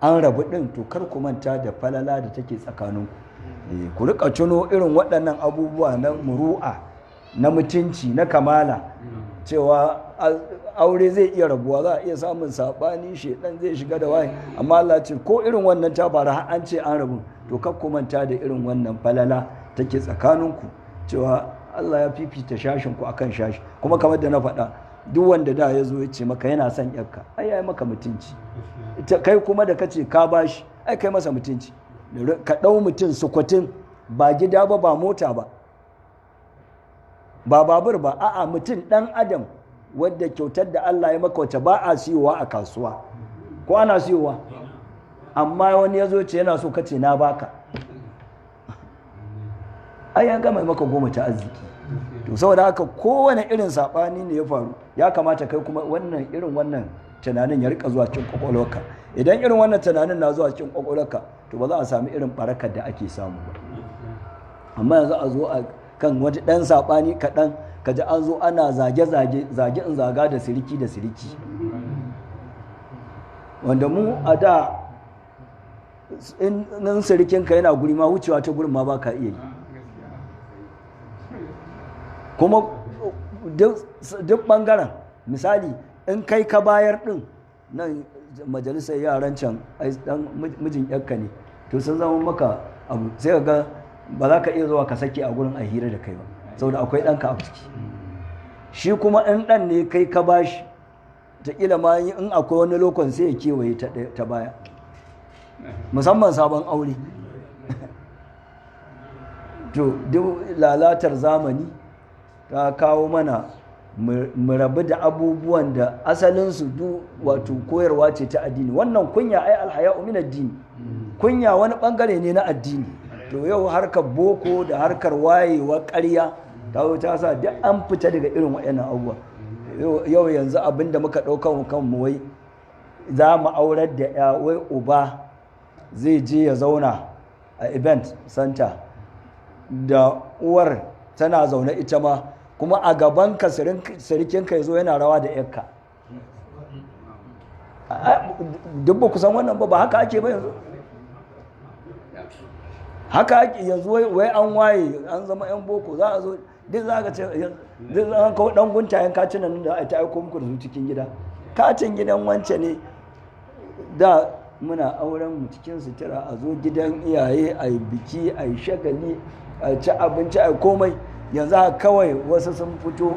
an rabu din to kar ku manta da falala da take tsakaninku ku rika tuno irin waɗannan abubuwa na muru'a na mutunci na kamala cewa aure zai iya rabuwa za a iya samun sabani shedan zai shiga da waye amma Allah ce ko irin wannan ta faru har an ce an rabu to kar ku manta da irin wannan falala take tsakaninku cewa Allah ya fifita shashin ku akan shashi kuma kamar da na faɗa duk wanda da ya zo ya ce maka yana son yarka ai yayi maka mutunci kai kuma da kace ka bashi ai kai masa mutunci ka dau mutun sukwatin ba gida ba ba mota ba ba babur ba a'a mutum dan adam wadda kyautar da Allah ya maka wacce ba a siyowa a kasuwa ko ana siyowa amma wani ya zo ce yana so kace na baka ai ya gama maka goma ta arziki to saboda haka kowane irin sabani ne ya faru ya kamata kai kuma wannan irin wannan tunanin ya rika zuwa cikin kwakwalwarka idan irin wannan tunanin na zuwa cikin kwakwalwarka to ba za a sami irin barakar da ake samu ba amma yanzu a zo a kan wani ɗan saɓani kaɗan kaji an zo ana zage-zage in zaga da siriki da siriki wanda mu a da in sirikinka yana guri ma wucewa ta gurin ma ba ka iya yi kuma duk ɓangaren misali in kai ka bayar ɗin nan majalisar yaran can ɗan mijin yakka ne to sun zama maka abu sai ga ba za ka iya zuwa ka sake a gurin a hira da kai ba saboda akwai ɗanka a ciki shi kuma in ɗan ne kai ka bashi ta ƙila ma in akwai wani lokon sai ya kewaye ta baya musamman sabon aure to duk lalatar zamani ta kawo mana mu rabu da abubuwan da asalinsu duk wato koyarwa ce ta addini wannan kunya ai alhaya'u min addini kunya wani bangare ne na addini. To yau harkar boko da harkar wayewa ƙarya ta sa duk an fita daga irin waɗannan abubuwa. Yau yanzu abinda muka ɗaukan kanmu wai za mu aurar da ya wai uba zai je ya zauna a event center da uwar tana zaune ita ma, kuma a gaban ka sirikinka ya zo yana rawa da yakka. Duk ba kusan wannan ba haka ake ba yanzu. Haka ake yanzu wai an waye an zama yan boko, za a zo duk za ka ce duk za ka dan guntayen kacinan da ta aiko muku da su cikin gida. Kacin gidan wance ne da muna auren mu cikin sutura, a zo gidan iyaye a yi biki a yi shagali a ci abinci a komai. Yanzu haka kawai wasu sun fito,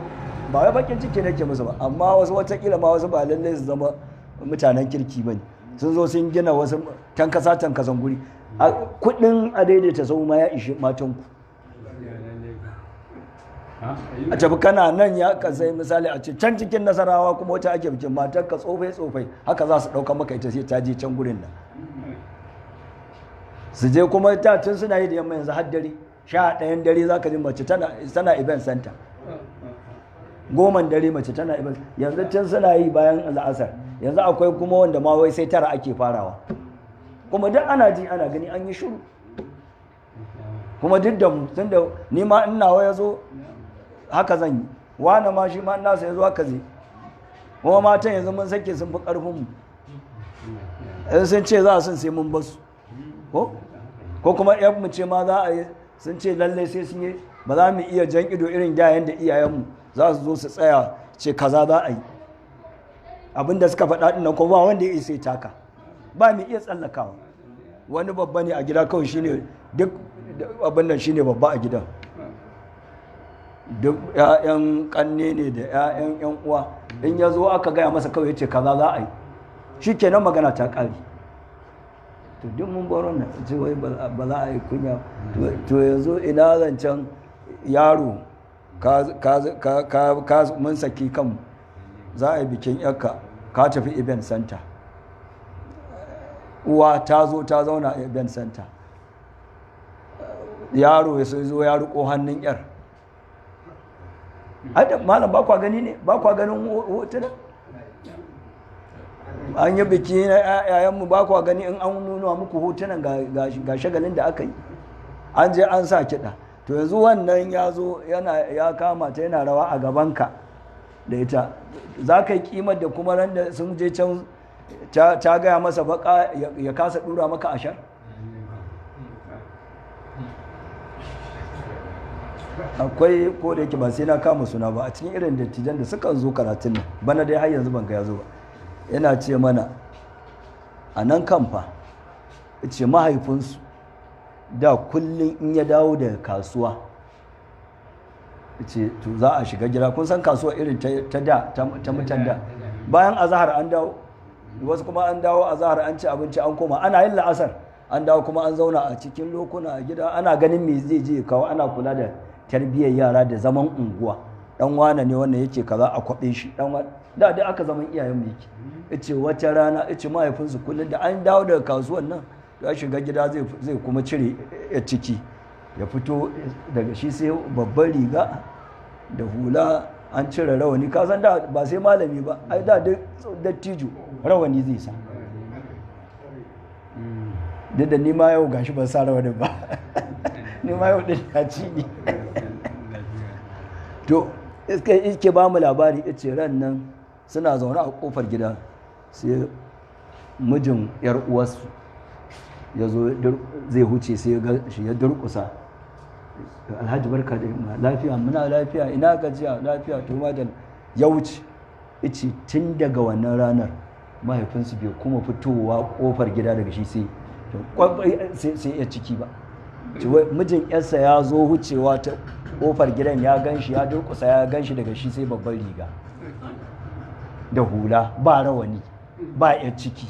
ba wai bakin ciki nake musu ba, amma wasu watakila ma wasu ba lallai su zama mutanen kirki bane, sun zo sun gina wasu tankasan guri. Kudin a daidaita sau ma ya ishe matanku. A tafi kana nan ya kasai misali a ce can cikin Nasarawa kuma wata ake bikin matar ka tsofai haka za su ɗauka maka ita sai ta je can gurin nan su je kuma ta tun suna yi da yamma yanzu har dare 11 dare za ka ji mace tana event center 10 dare mace tana event, yanzu tun suna yi bayan al'asar. Yanzu akwai kuma wanda ma wai sai 9 ake farawa, kuma duk ana ji ana gani an yi shiru. Kuma duk da tun da ni ma ina ya zo haka zan yi, wani ma shi ma ina sai zo haka zai. Kuma matan yanzu mun sake sun fi ƙarfinmu, in sun ce za a sun sai mun basu ko kuma yan mu ce ma za a yi sun ce lallai sai sun yi, ba za mu iya jan ido irin gyayen da iyayenmu za su zo su tsaya ce kaza za a yi. Abinda suka faɗa ɗin nan ko ba wanda ya isa taka, ba mu iya tsallakawa. Wani babba ne a gida kawai shine duk abin nan shine babba a gidan, duk 'ya'yan kanne ne da 'ya'yan 'yan uwa. In ya zo aka gaya masa kawai ya ce kaza za a yi, shi kenan magana ta ƙari. To duk mun bar wannan ce wai ba za a yi kunya. To yanzu ina zancen yaro ka mun saki kanmu za a yi bikin yakka, ka tafi event center, uwa ta zo ta zauna a event center, yaro ya zo ya riko hannun yar. Malam ba kwa gani ne, ba kwa ganin hotunan an yi biki na yayanmu, ba kwa gani in an nuna muku hotunan ga shagalin da aka yi, an je an sa kiɗa. To yanzu wannan ya zo ya kama ta yana rawa a gabanka da ita, za ka yi kimar da kuma ran da sun je can ta gaya masa baka ya kasa dura maka ashar. Akwai ko da yake ba sai na kama suna ba, a cikin irin dattijan da suka zo karatun nan bana dai har yanzu ban ga ya zo ba, yana ce mana a nan kamfa ce mahaifinsu da kullum in ya dawo daga kasuwa ce to za a shiga gida, kun san kasuwa irin ta da ta mutan da, bayan azahar an dawo, wasu kuma an dawo azahar an ci abinci an koma, ana yin la'asar an dawo kuma an zauna a cikin lokuna a gida, ana ganin me zai je kawo, ana kula da tarbiyyar yara da zaman unguwa. Dan wane ne wannan yake kaza a kwabe shi, dan da aka zaman iyayen yake. Yace wata rana yace mahaifinsu kullum da an dawo daga kasuwan nan ya shiga gida zai kuma cire ya ciki, ya fito daga shi sai babban riga da hula, an cire rawani. Ka san da ba sai malami ba, ai da dattijo rawani zai sa. Duk da ni ma yau gashi ban sa rawanin ba ni ma yau din ya ci ni. To iske ba mu labari yace ran nan suna zaune a kofar gida, sai mijin yar uwarsu ya zo zai huce, sai ya ga shi ya durkusa, Alhaji barka da lafiya, muna lafiya, ina gajiya, lafiya, to ma da ya wuce. Ice tun daga wannan ranar mahaifinsu bai kuma fitowa kofar gida daga shi sai ya ciki ba. Mijin yarsa ya zo hucewa ta kofar gidan ya gan shi ya durkusa, ya gan shi daga shi sai babban riga da hula, ba rawani, ba yar ciki.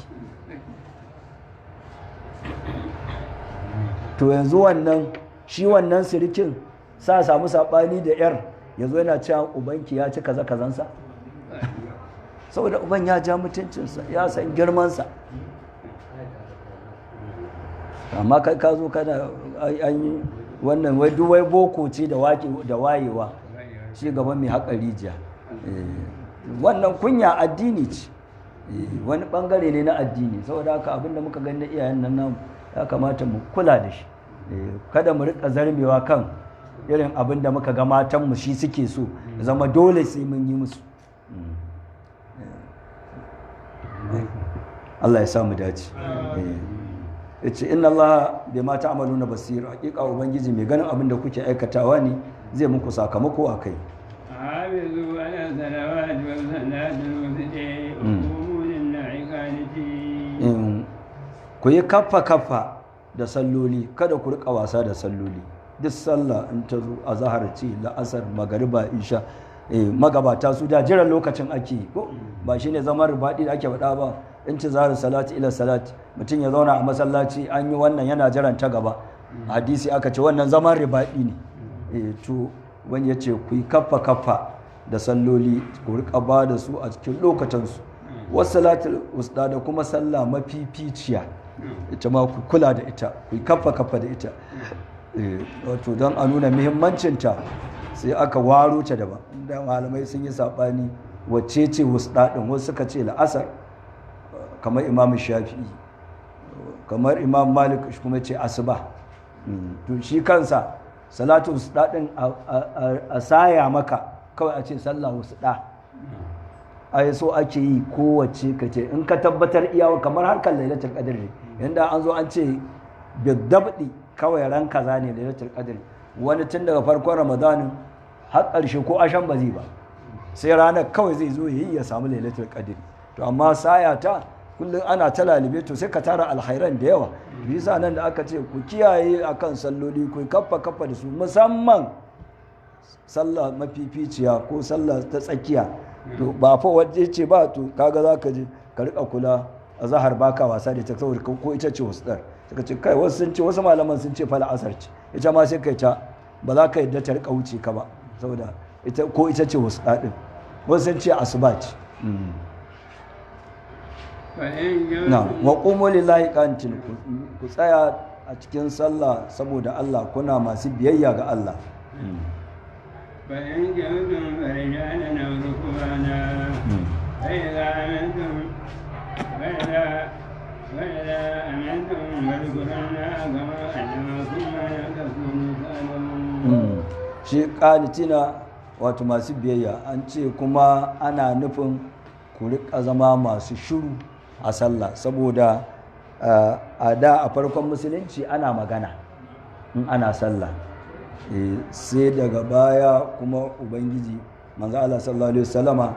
To yanzu wannan sirikin sa samu saɓani da yar, yanzu yana cewa ubanki ya ci kaza kazansa, saboda uban ya ja mutuncinsa, ya san girmansa. amma kai ka zo kana an yi wannan wai duwai boko ce da wayewa shi gaban mai haƙa rijiya. Wannan kunya addini ce, wani ɓangare ne na addini, saboda haka abinda muka gani na iyayen nan namu ya kamata mu kula da shi, kada mu riƙa zarmewa kan irin abinda muka ga matanmu shi suke so zama dole sai mun yi musu. Allah ya samu dace. Ya ce inna Allah bai mata amalu na basir, hakika ubangiji mai ganin abin da kuke aikatawa ne zai muku sakamako a kai. Ku yi kaffa da salloli, kada ku rika wasa da salloli. Duk sallah in ta zo a zahar ce la'asar magariba isha, magabata su da jiran lokacin ake ko ba shine zama ribaɗi da ake faɗa ba, in ci zahar salati ila salati, mutum ya zauna a masallaci an yi wannan yana jiran ta gaba, hadisi aka ce wannan zaman ribaɗi ne. To wani ya ce ku yi kaffa da salloli, ku rika ba da su a cikin lokacinsu. Wasu salatul usta da kuma sallah mafificiya, ita ma ku kula da ita, ku yi kaffa da ita. Wato don a nuna muhimmancinta sai aka waro ta daban, da malamai sun yi saɓani wacce ce wasu ɗaɗin, wasu suka ce la'asar kamar imam shafi'i, kamar imam malik kuma ce asuba. To shi kansa salatu wasu ɗaɗin a saya maka kawai a ce sallah wasu ɗa, a so ake yi kowace ka ce in ka tabbatar iyawa kamar harkar lailatul qadr ne, yanda an zo an ce bidabdi kawai ran kaza ne lailatul qadr, wani tun daga farkon ramadanin har ƙarshe ko ashan ba zai ba, sai ranar kawai zai zo yayi ya samu lailatul qadr. To amma saya ta kullum ana ta lalibe, to sai ka tara alkhairan da yawa. Bisa nan da aka ce ku kiyaye akan salloli, ku kaffa da su, musamman sallah mafificiya ko sallah ta tsakiya. To ba fa waje ce ba, to kaga zaka je ka rika kula a zahar baka wasa da ta, saboda ko ita ce wasdar, suka ce kai wasu sun ce, wasu malaman sun ce fala asar ce, ita ma sai kai ta ba za ka yadda ta rika wuce ka ba, saboda ita ko ita ce wasdar din, wasu sun ce asuba ce. na wa qumu lillahi qanitin, ku tsaya a cikin sallah saboda Allah, kuna masu biyayya ga Allah. فإن كنتم فرجالا أو ركبانا فإذا أمنتم فاذكروا الله كما علمكم ما لم تكونوا تعلمون. shi qanitina wato masu biyayya, an ce kuma ana nufin ku rika zama masu shiru a sallah, saboda a da a farkon musulunci ana magana in ana sallah, sai daga baya kuma ubangiji manzo Allah sallallahu alaihi wasallama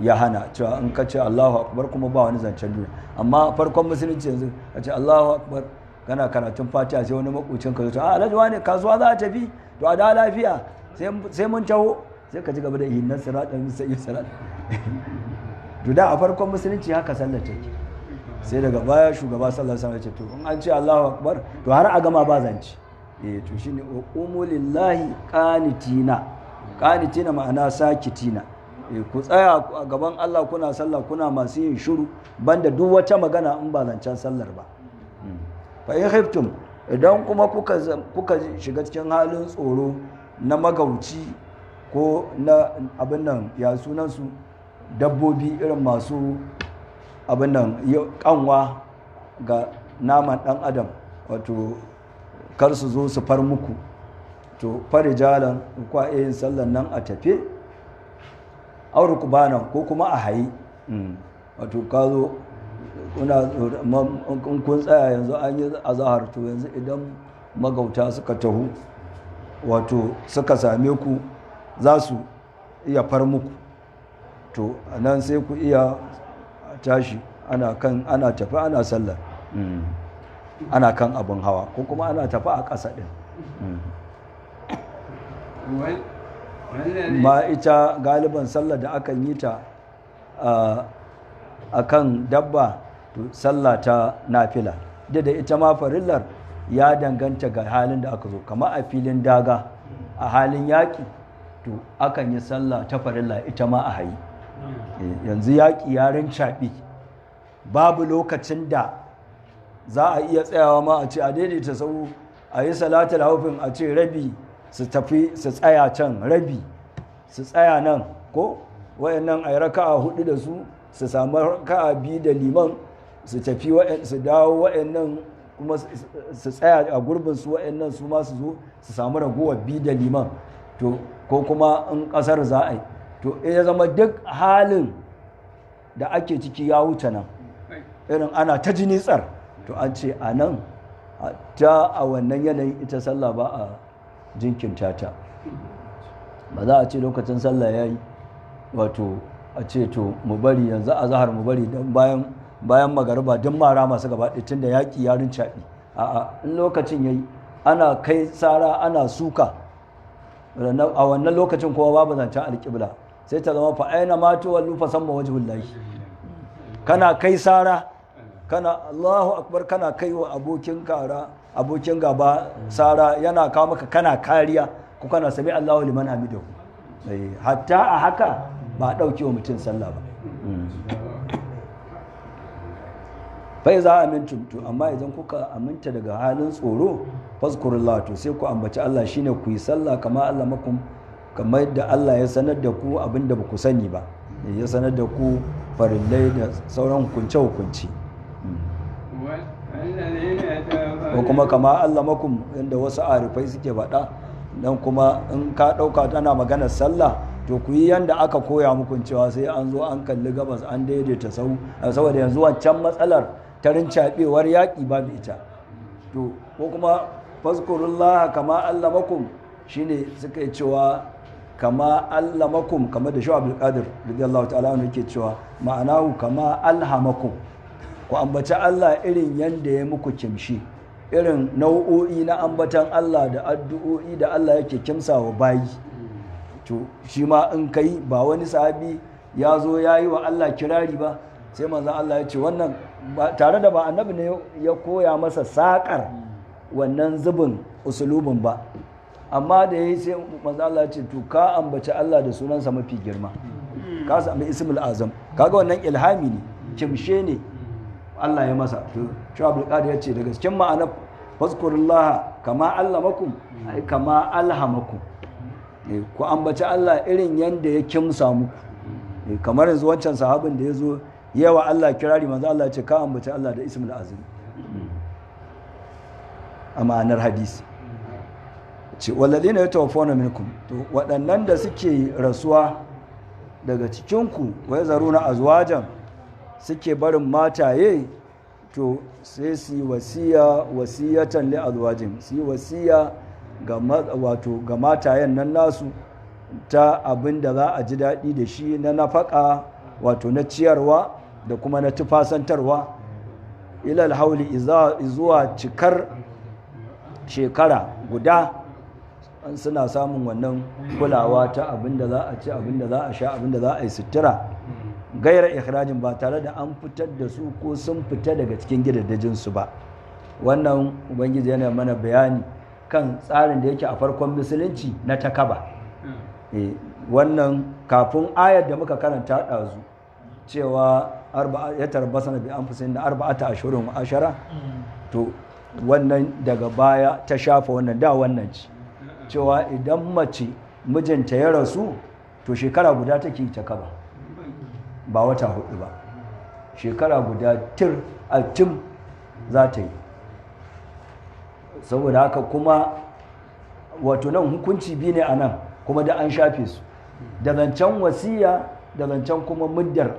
ya hana cewa in ka ce Allahu akbar kuma ba wani zancen duniya. Amma farkon musulunci yanzu ka ce Allahu akbar kana karatun Fatiha, sai wani makocin ka zo a alhaji wani kasuwa za a tafi, to a da lafiya sai mun taho, sai ka ci gaba da hinnan siratan sai salat. To da a farkon musulunci haka sallar take, sai daga baya shugaba sallallahu alaihi wasallam ya ce to in an ce Allahu akbar to har a gama ba zanci. To shine uqumu lillahi qanitina ma'ana sakitina, ku tsaya a gaban Allah kuna sallah kuna masu yin shiru, banda duk wata magana in ba zancen sallar ba. Fa in khiftum, idan kuma kuka shiga cikin halin tsoro na magauci ko na abin nan ya sunan su dabbobi irin masu abin nan kanwa ga naman dan adam, wato kar su zo su far muku, to farijalan kwa yin sallan nan a tafe, aure ku bana ko kuma a hayi. Wato ka zo kun tsaya yanzu an yi azahar, to yanzu idan magauta suka taho wato suka same ku za su iya far muku, to nan sai ku iya tashi ana tafi ana sallar, ana kan abin hawa ko kuma ana tafi a ƙasa ɗin. Ma ita galiban sallar da akan yi ta a kan dabba, to sallah ta nafila, da ita ma farillar ya danganta ga halin da aka zo, kama a filin daga a halin yaƙi, to akan yi sallah ta farilla ita ma a hayi. Yanzu yaƙi ya rincaɓi, babu lokacin da za a iya tsayawa ma a ce a daidaita sau a yi salatul haufin a ce rabi su tafi su tsaya can rabi su tsaya nan ko wayannan a yi raka'a 4 da su samu raka'a 2 da liman su tafi su dawo wayannan kuma su tsaya a gurbin su wayannan su ma su zo su samu ragowar 2 da liman to ko kuma in kasar za a yi to ya zama duk halin da ake ciki ya wuce nan irin ana ta jini tsar to an ce a nan ta a wannan yanayin ita sallah ba a jinkinta ta ba za a ce lokacin sallah ya yi wato a ce to mu bari yanzu a zahar mu bari don bayan magariba don mara masu gaba tun da yaƙi yarin caɓi a in lokacin ya yi ana kai tsara ana suka a wannan lokacin kowa babu zancen alƙibla sai ta zama fa'aina matu wallu fa samma wajhul lahi kana kai sara kana Allahu akbar kana kai wa abokin gaba sara yana kawo maka kana kariya ko kana sami Allahu liman hamidahu hatta a haka ba a dauke wa mutum sallah ba bai za a amintum to amma idan kuka aminta daga halin tsoro fazkurullah to sai ku ambaci Allah shine ku yi sallah kama Allah makum kamar yadda Allah ya sanar da ku abinda ba ku sani ba ya sanar da ku farillai da sauran hukunce-hukunci ko kuma kama Allah makum inda wasu arifai suke faɗa dan kuma in ka ɗauka tana maganar sallah to ku yi yanda aka koya muku cewa sai an zo an kalli gabas an daidaita sau saboda yanzu wancan matsalar ta rincaɓewar yaƙi babu ita to ko kuma fazkurullah kama Allah makum shine suka yi cewa kama allamakum kama da shaw abdul qadir radiyallahu ta'ala anhu yake cewa ma'anahu kama alhamakum ku ambaci Allah irin yanda ya muku kimshi irin nau'o'i na ambatan Allah da addu'o'i da Allah yake kimsawa bayi to shi ma in kai ba wani sahabi ya zo ya yi wa Allah kirari ba sai manzon Allah ya ce wannan tare da ba annabi ne ya koya masa sakar wannan zubin usulubin ba amma da ya yi sai manzo Allah ce to ka ambaci Allah da sunansa mafi girma ka sami ismul azam kaga wannan ilhami ne kimshe ne Allah ya masa to Shaykh Abdul Qadir ya ce daga cikin ma'anar fazkurullah kama allamakum ai kama alhamakum ku ambaci Allah irin yanda ya kimsa muku kamar yanzu wancan sahabin da ya zo yawa Allah kirari manzo Allah ya ce ka ambaci Allah da ismul azam a ma'anar hadisi ce walladina yatawaffawna minkum to waɗannan da suke rasuwa daga cikinku wa yazaruna azwajan suke barin mataye to sai su yi wasiyatan li azwajin su yi wasiya ga matayen nan nasu ta abin da za a ji daɗi da shi na nafaka wato na ciyarwa da kuma na tufasantarwa ilal hauli zuwa cikar shekara guda an suna samun wannan kulawa ta abinda za a ci abinda za a sha abinda za a yi sutura gairar ikhrajin ba tare da an fitar da su ko sun fita daga cikin gidajensu ba wannan ubangiji yana mana bayani kan tsarin da yake a farkon musulunci na takaba wannan kafin ayar da muka karanta ɗazu cewa ya tarbasa na bi an fi da arba'ata ashirin ashara to wannan daga baya ta shafa wannan da wannan ci cewa idan mace mijinta ya rasu to shekara guda take ta kaba ba wata 4 ba shekara guda tim za ta yi saboda haka kuma wato nan hukunci biyu ne a nan kuma da an shafe su da zancen wasiya da zancen kuma muddar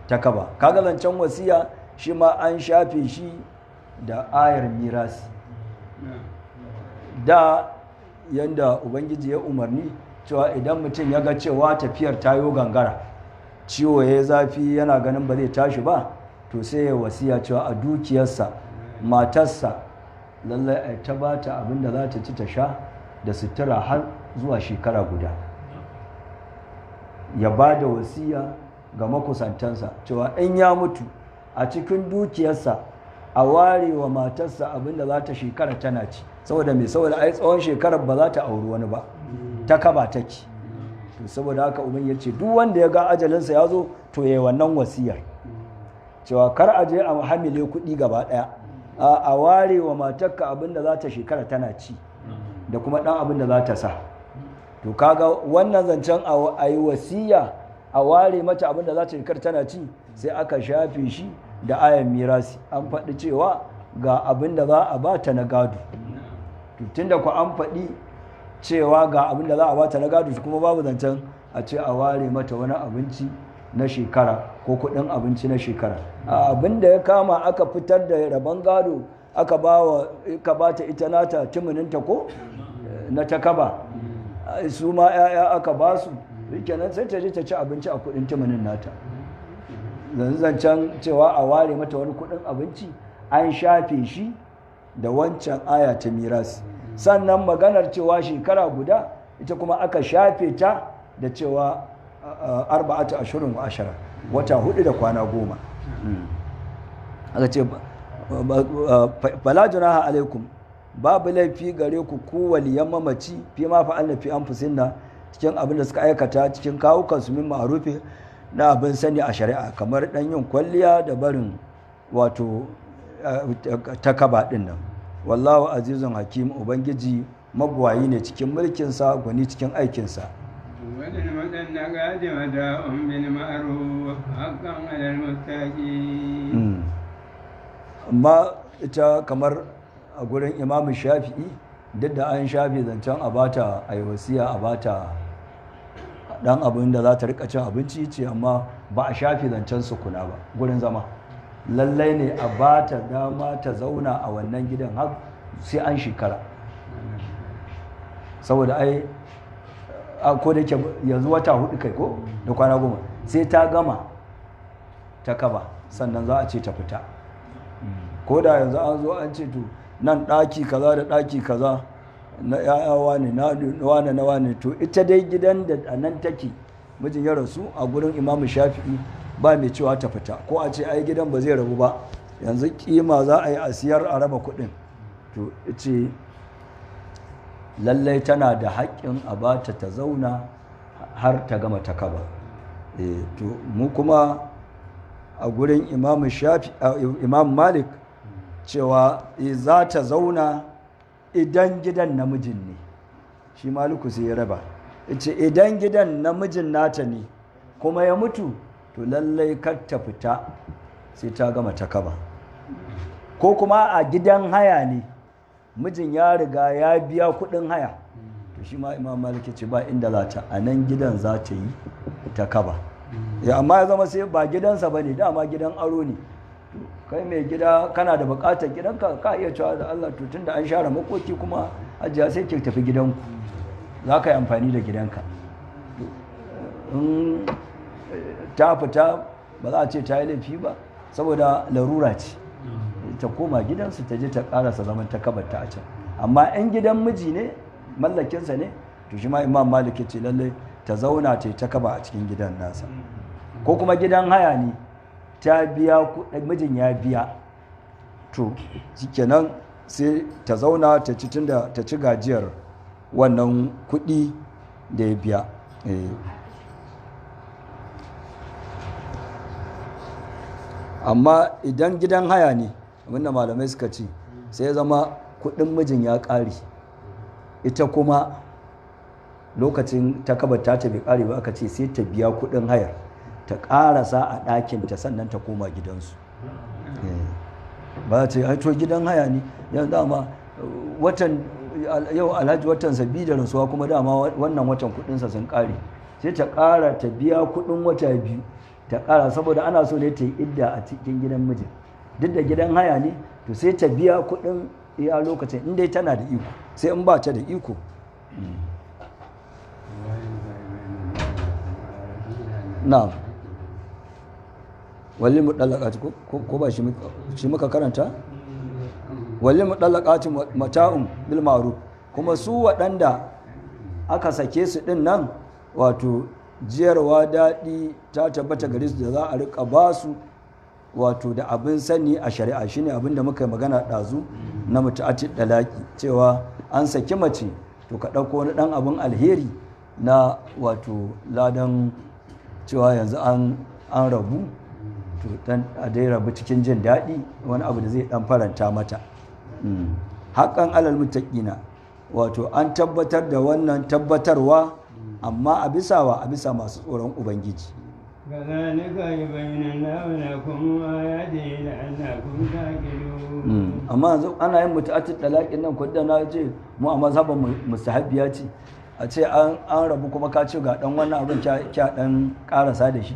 ta kaba kaga zancen wasiya shi ma an shafe shi da ayar mirasi da yanda ubangiji ya umarni cewa idan mutum ya ga cewa tafiyar tayo gangara ciwo ya zafi yana ganin ba zai tashi ba to sai ya wasiya cewa a dukiyarsa matarsa lallai a ta bata abin da za ta ci ta sha da sutura har zuwa shekara guda ya ba da wasiya ga makusantansa cewa in ya mutu a cikin dukiyarsa a ware wa matarsa abin da za ta shekara tana ci saboda mai saboda ai tsawon shekarar ba za ta auri wani ba ta kaba take to saboda haka uban ya ce duk wanda ya ga ajalinsa ya zo to yayi wannan wasiyar cewa kar a je a hamile kuɗi gaba ɗaya a ware wa matarka abin da za ta shekara tana ci da kuma ɗan abin da za ta sa. To kaga wannan zancen a yi wasiya a ware mata abin da za ta shekara tana ci sai aka shafe shi da ayan mirasi, an faɗi cewa ga abin da za a ba ta na gado. Tun da ku an faɗi cewa ga abin da za a ba ta na gado, kuma babu zancen a ce a ware mata wani abinci na shekara ko kuɗin abinci na shekara. Abin da ya kama aka fitar da rabon gado aka ba ta ita nata tumuninta ko na ta kaba, su ma 'ya'ya aka ba su, kenan sai ta je ta ci abinci a kuɗin tumunin nata. Zancen cewa a ware mata wani kuɗin abinci an shafe shi da wancan aya ta mirasi. Sannan maganar cewa shekara guda ita kuma aka shafe ta da cewa 4 ashirin wa 10, wata 4 da kwana 10. Aka ce fala junaha alaikum, babu laifi gare ku ku waliyan mamaci fi ma fa'alna fi anfusinna, cikin abin da suka aikata cikin kawukansu min ma'rufi, na abin sani a shari'a, kamar dan yin kwalliya da barin wato takaba din nan. Wallahu azizun hakim, ubangiji mabuwayi ne cikin mulkinsa, gwani cikin aikinsa. وللمطلقات متاع بالمعروف حقا على المتقين. amma ita kamar a gurin imamu shafi'i, duk da an shafi zancen a bata a yi wasiya a bata dan abin da za ta rika cin abinci ce, amma ba a shafi zancen sukuna ba gurin zama. Lallai ne a bata dama ta zauna a wannan gidan har sai an shekara, saboda ai ko da ke yanzu wata 4 kai ko da kwana 10 sai ta gama ta kaba sannan za a ce ta fita. Ko da yanzu an zo an ce to nan ɗaki kaza da ɗaki kaza na yayawa ne na wane, to ita dai gidan da a nan take mijin ya rasu a gurin imamu shafi'i ba mai cewa ta fita, ko a ce ai gidan ba zai rabu ba, yanzu kima za a yi a siyar a raba kuɗin, to ce lallai tana da haƙƙin a bata ta zauna har ta gama ta kaba. To mu kuma a gurin imam malik cewa za ta zauna idan gidan namijin ne, shi maliku sai ya raba, ce idan gidan namijin nata ne kuma ya mutu, to lallai kar ta fita sai ta gama ta kaba. Ko kuma a gidan haya ne, mijin ya riga ya biya kuɗin haya, to shi ma imam malik ce ba inda za ta, a nan gidan za ta yi ta kaba. Amma ya zama sai ba gidansa ba ne, dama gidan aro ne, kai mai gida kana da bukatar gidanka, ka iya cewa da Allah to tunda an share makoki kuma ajiya sai ke tafi gidanku, za ka yi amfani da gidanka. In ta fita ba za a ce ta yi laifi ba, saboda larura ce, ta koma gidansu ta je ta karasa zaman ta kabarta a can. Amma in gidan miji ne, mallakinsa ne, to shi ma imam malik ce lallai ta zauna ta yi ta kaba a cikin gidan nasa. Ko kuma gidan haya ne, ta biya kuɗin, mijin ya biya, to shikenan sai ta zauna ta ci, tunda ta ci gajiyar wannan kuɗi da ya biya. Amma idan gidan haya ne, abinda malamai suka ce, sai ya zama kuɗin mijin ya ƙare, ita kuma lokacin ta kabata ta bai ƙare ba, aka ce sai ta biya kuɗin hayar, ta ƙarasa a ɗakinta sannan ta koma gidansu. Ba ce to gidan haya ne, yanzu dama watan yau alhaji watan sabi da rasuwa, kuma dama wannan watan kuɗinsa sun ƙare, sai ta ƙara ta biya kuɗin wata 2 ta ƙara, saboda ana so ne ta yi idda a cikin gidan mijin. Duk da gidan haya ne, to sai ta biya kuɗin iya lokacin, in dai tana da iko, sai in ba ta da iko. Na'am. Wali mudallaqati ko ba shi muka karanta? Wali mudallaqati mata'un bil ma'ruf, kuma su waɗanda aka sake su din nan, wato jiyarwa daɗi ta tabbata gare su da za a rika ba su, wato da abin sani a shari'a, shine abin da muka yi magana ɗazu na mutu'attid dalaki, cewa an saki mace to ka ɗauko wani ɗan abin alheri na wato ladan cewa yanzu an rabu, to dan a dai rabu cikin jin daɗi wani abu da zai dan faranta mata. Haƙƙan alal muttaqina, wato an tabbatar da wannan tabbatarwa amma a bisa masu tsoron ubangiji. كذلك يبين الله لكم آياته لعلكم تعقلون. amma yanzu ana yin mutu'attid talaqin nan kudda na ce mu a mazhaban mustahabbiya ce a ce an rabu kuma ka ce ga dan wannan abin kya dan karasa da shi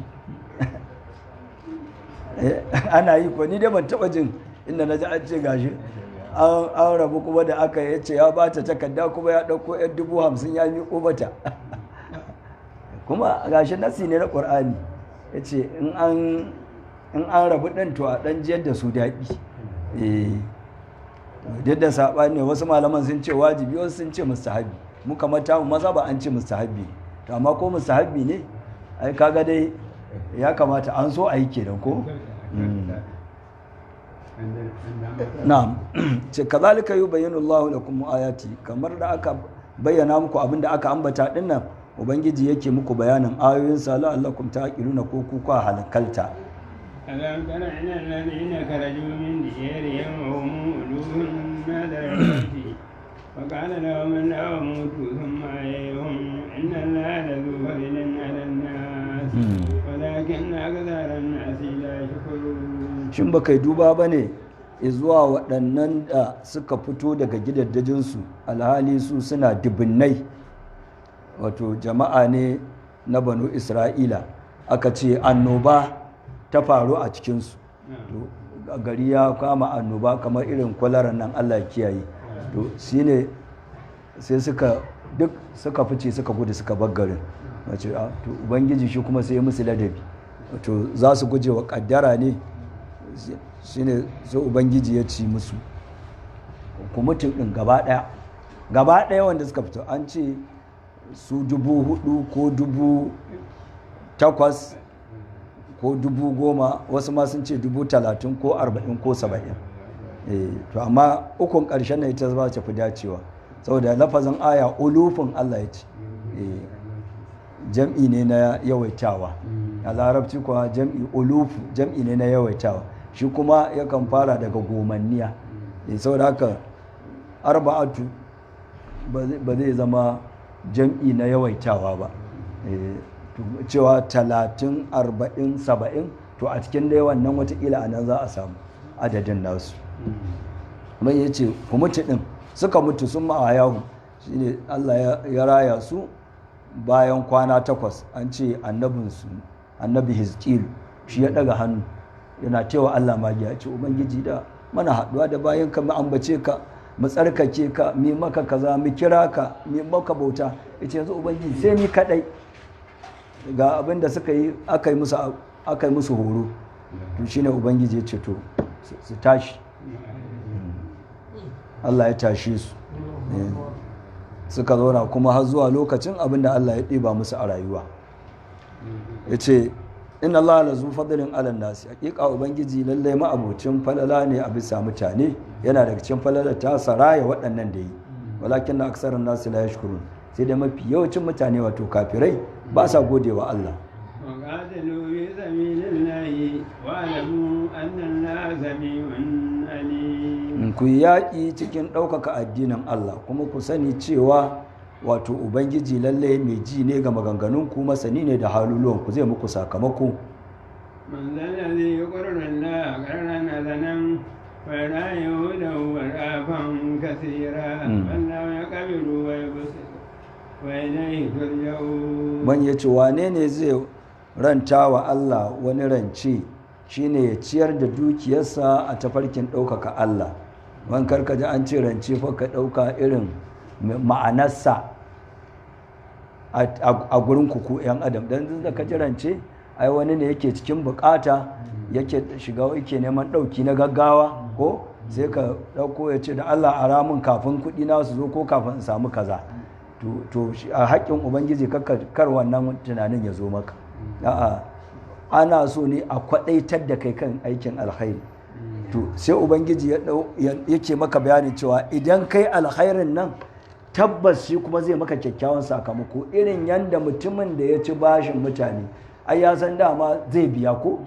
ana yi ko ni dai ban taba jin inda na ji an ce gashi an rabu kuma da aka yi ce ya bata takarda kuma ya dauko 50,000 ya miƙo mata kuma gashi nasi ne na Qur'ani yace in an rabu ɗin to a ɗan jiyar da su daɗi. Duk da saɓani ne, wasu malaman sun ce wajibi, wasu sun ce mustahabi. Mu kamar tamu maza ba an ce mustahabi, to amma ko mustahabi ne ai kaga dai ya kamata an so a yi kenan ko. Na'am, ce kazalika yubayyinu Allahu lakum ayati, kamar da aka bayyana muku abin da aka ambata dinnan, ubangiji yake muku bayanin ayoyinsa la'allakum taqiluna ko ku kwa halkalta. ألم تر إلى الذين خرجوا من ديارهم وهم ألوف نادر الموت وقال لهم الله موتوا ثم أحييهم إن الله لذو فضل على الناس ولكن أكثر الناس لا يشكرون. Shin ba kai duba ba ne zuwa waɗannan da suka fito daga gidaddajinsu alhali su suna dubunnai, wato jama'a ne na banu Isra'ila, aka ce annoba ta faru a cikinsu, gari ya kama annoba kamar irin kwalaran nan Allah kiyaye, to shi ne sai suka fice suka gudu suka bar garin, wace to ubangiji shi kuma sai ya musu ladabi, to za su guje wa kaddara ne, shi ne sai ubangiji ya ci musu ku mutum ɗin gaba ɗaya wanda suka fito, an ce su 4,000 ko 8,000 ko 10,000, wasu ma sun ce 30,000 ko 40 ko 70. To amma ukun ƙarshen na ita za ta fi dacewa, saboda lafazin aya ulufin Allah ya ce, jam'i ne na yawaitawa, a larabci kuwa jam'i ulufu jam'i ne na yawaitawa, shi kuma yakan fara daga gomanniya, saboda haka arba'atu ba zai zama jam'i na yawaitawa ba. Cewa 30, 40, 70, to a cikin dai wannan watakila a nan za a samu adadin nasu. Mai ya ce ku mutu ɗin, suka mutu sun ma'ayahu, shi ne Allah ya raya su bayan kwana 8. An ce annabinsu, annabi Hizkilu, shi ya ɗaga hannu yana cewa Allah magiya, ce ubangiji da mana haɗuwa da bayan ka mu ambace ka, mu tsarkake ka, mi maka kaza, mu kira ka, mi maka bauta. Ya ce yanzu ubangiji sai ni kaɗai, ga abin da suka yi aka yi musu horo, to shine ubangiji ya ce to su tashi. Allah ya tashi su, suka zauna kuma har zuwa lokacin abin da Allah ya ɗiba musu a rayuwa. Ya ce inna Allah la zu fadlin ala nasi, hakika ubangiji lallai ma'abucin falala ne a bisa mutane, yana daga cikin falalar ta saraya waɗannan da yi, walakin na aksarin nasi la yashkurun, sai dai mafi yawancin mutane wato kafirai ba sa gode wa Allah. وقاتلوا في سبيل الله واعلموا أن الله سميع عليم. Ku yaƙi cikin ɗaukaka addinin Allah, kuma ku sani cewa wato ubangiji lalle mai ji ne ga maganganun ku, masani ne da haluluwan ku, zai muku sakamako. من ذا الذي يقرر الله قررا حسنا ولا يهوده ورآفا كثيرا والله يقبل ويبسط وإليه ترجعون. Man ya ce wane ne zai ranta wa Allah wani rance, shine ya ciyar da dukiyarsa a tafarkin ɗaukaka Allah. Wani karkaji an ce rance fa ka ɗauka irin ma'anarsa a gurin ku 'yan adam, don da ka ji rance ai wani ne yake cikin bukata, yake shiga yake neman ɗauki na gaggawa, ko sai ka ɗauko ya ce da Allah a ramin kafin kuɗi na su zo ko kafin in samu kaza. To a haƙƙin ubangiji kar wannan tunanin ya zo maka. A'a, ana so ne a kwaɗaitar da kai kan aikin alkhairi. To sai ubangiji yake maka bayani cewa idan kai alkhairin nan tabbas shi kuma zai maka kyakkyawan sakamako, irin yanda mutumin da ya ci bashin mutane ai ya san dama zai biya ko,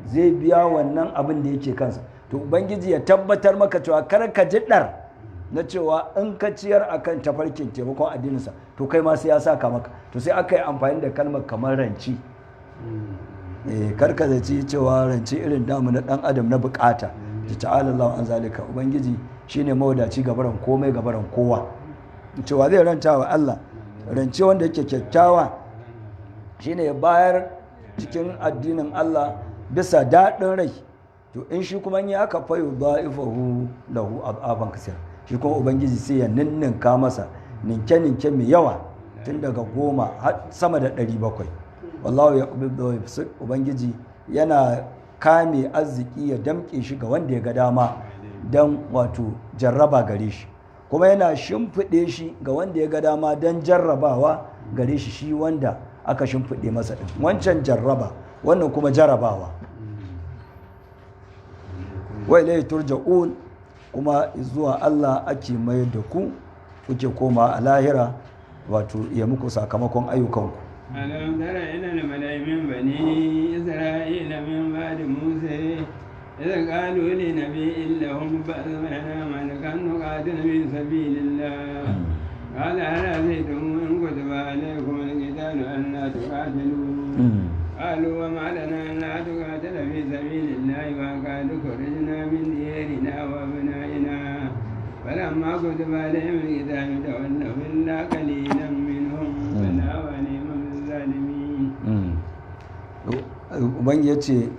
zai biya wannan abin da yake kansa. To ubangiji ya tabbatar maka cewa kar ka ji dar na cewa in ka ciyar akan tafarkin taimakon addininsa to kai ma sai ya saka maka. To sai aka yi amfani da kalmar kamar ranci. Karka zaci cewa rance irin damu na dan adam na bukata. ta ta'ala Allah an zalika, ubangiji shine mawadaci gabaran komai gabaran kowa. Cewa zai ranta wa Allah rance wanda yake kyakkyawa shine ya bayar cikin addinin Allah bisa daɗin rai. To in shi kuma yi aka fayu da'ifahu lahu ad'afan kasira, shi kuma ubangiji sai ya ninninka masa ninke mai yawa tun daga 10 har sama da 700. wallahu yaqbidu wa yabsut, ubangiji yana kame arziki ya damke shi ga wanda ya ga dama dan wato jarraba gare shi, kuma yana shimfiɗe shi ga wanda ya ga dama dan jarrabawa gare shi, shi wanda aka shimfiɗe masa din. Wancan jarraba, wannan kuma jarrabawa. wa ilayhi turja'un, kuma zuwa Allah ake mayar da ku, kuke koma a lahira wato ya muku sakamakon ayyukanku. ألم تر إلى الملأ من بني إسرائيل من بعد موسى إذ قالوا لنبي لهم ابعث لنا ملكا نقاتل في سبيل الله قال هل عسيتم إن كتب عليكم القتال ألا تقاتلوا قالوا وما لنا ألا تقاتل في سبيل الله وقد خرجنا من ديارنا وأبنائنا فلما كتب عليهم القتال تولوا إلا قليلا منهم فلا ونعم Ubangi ya ce,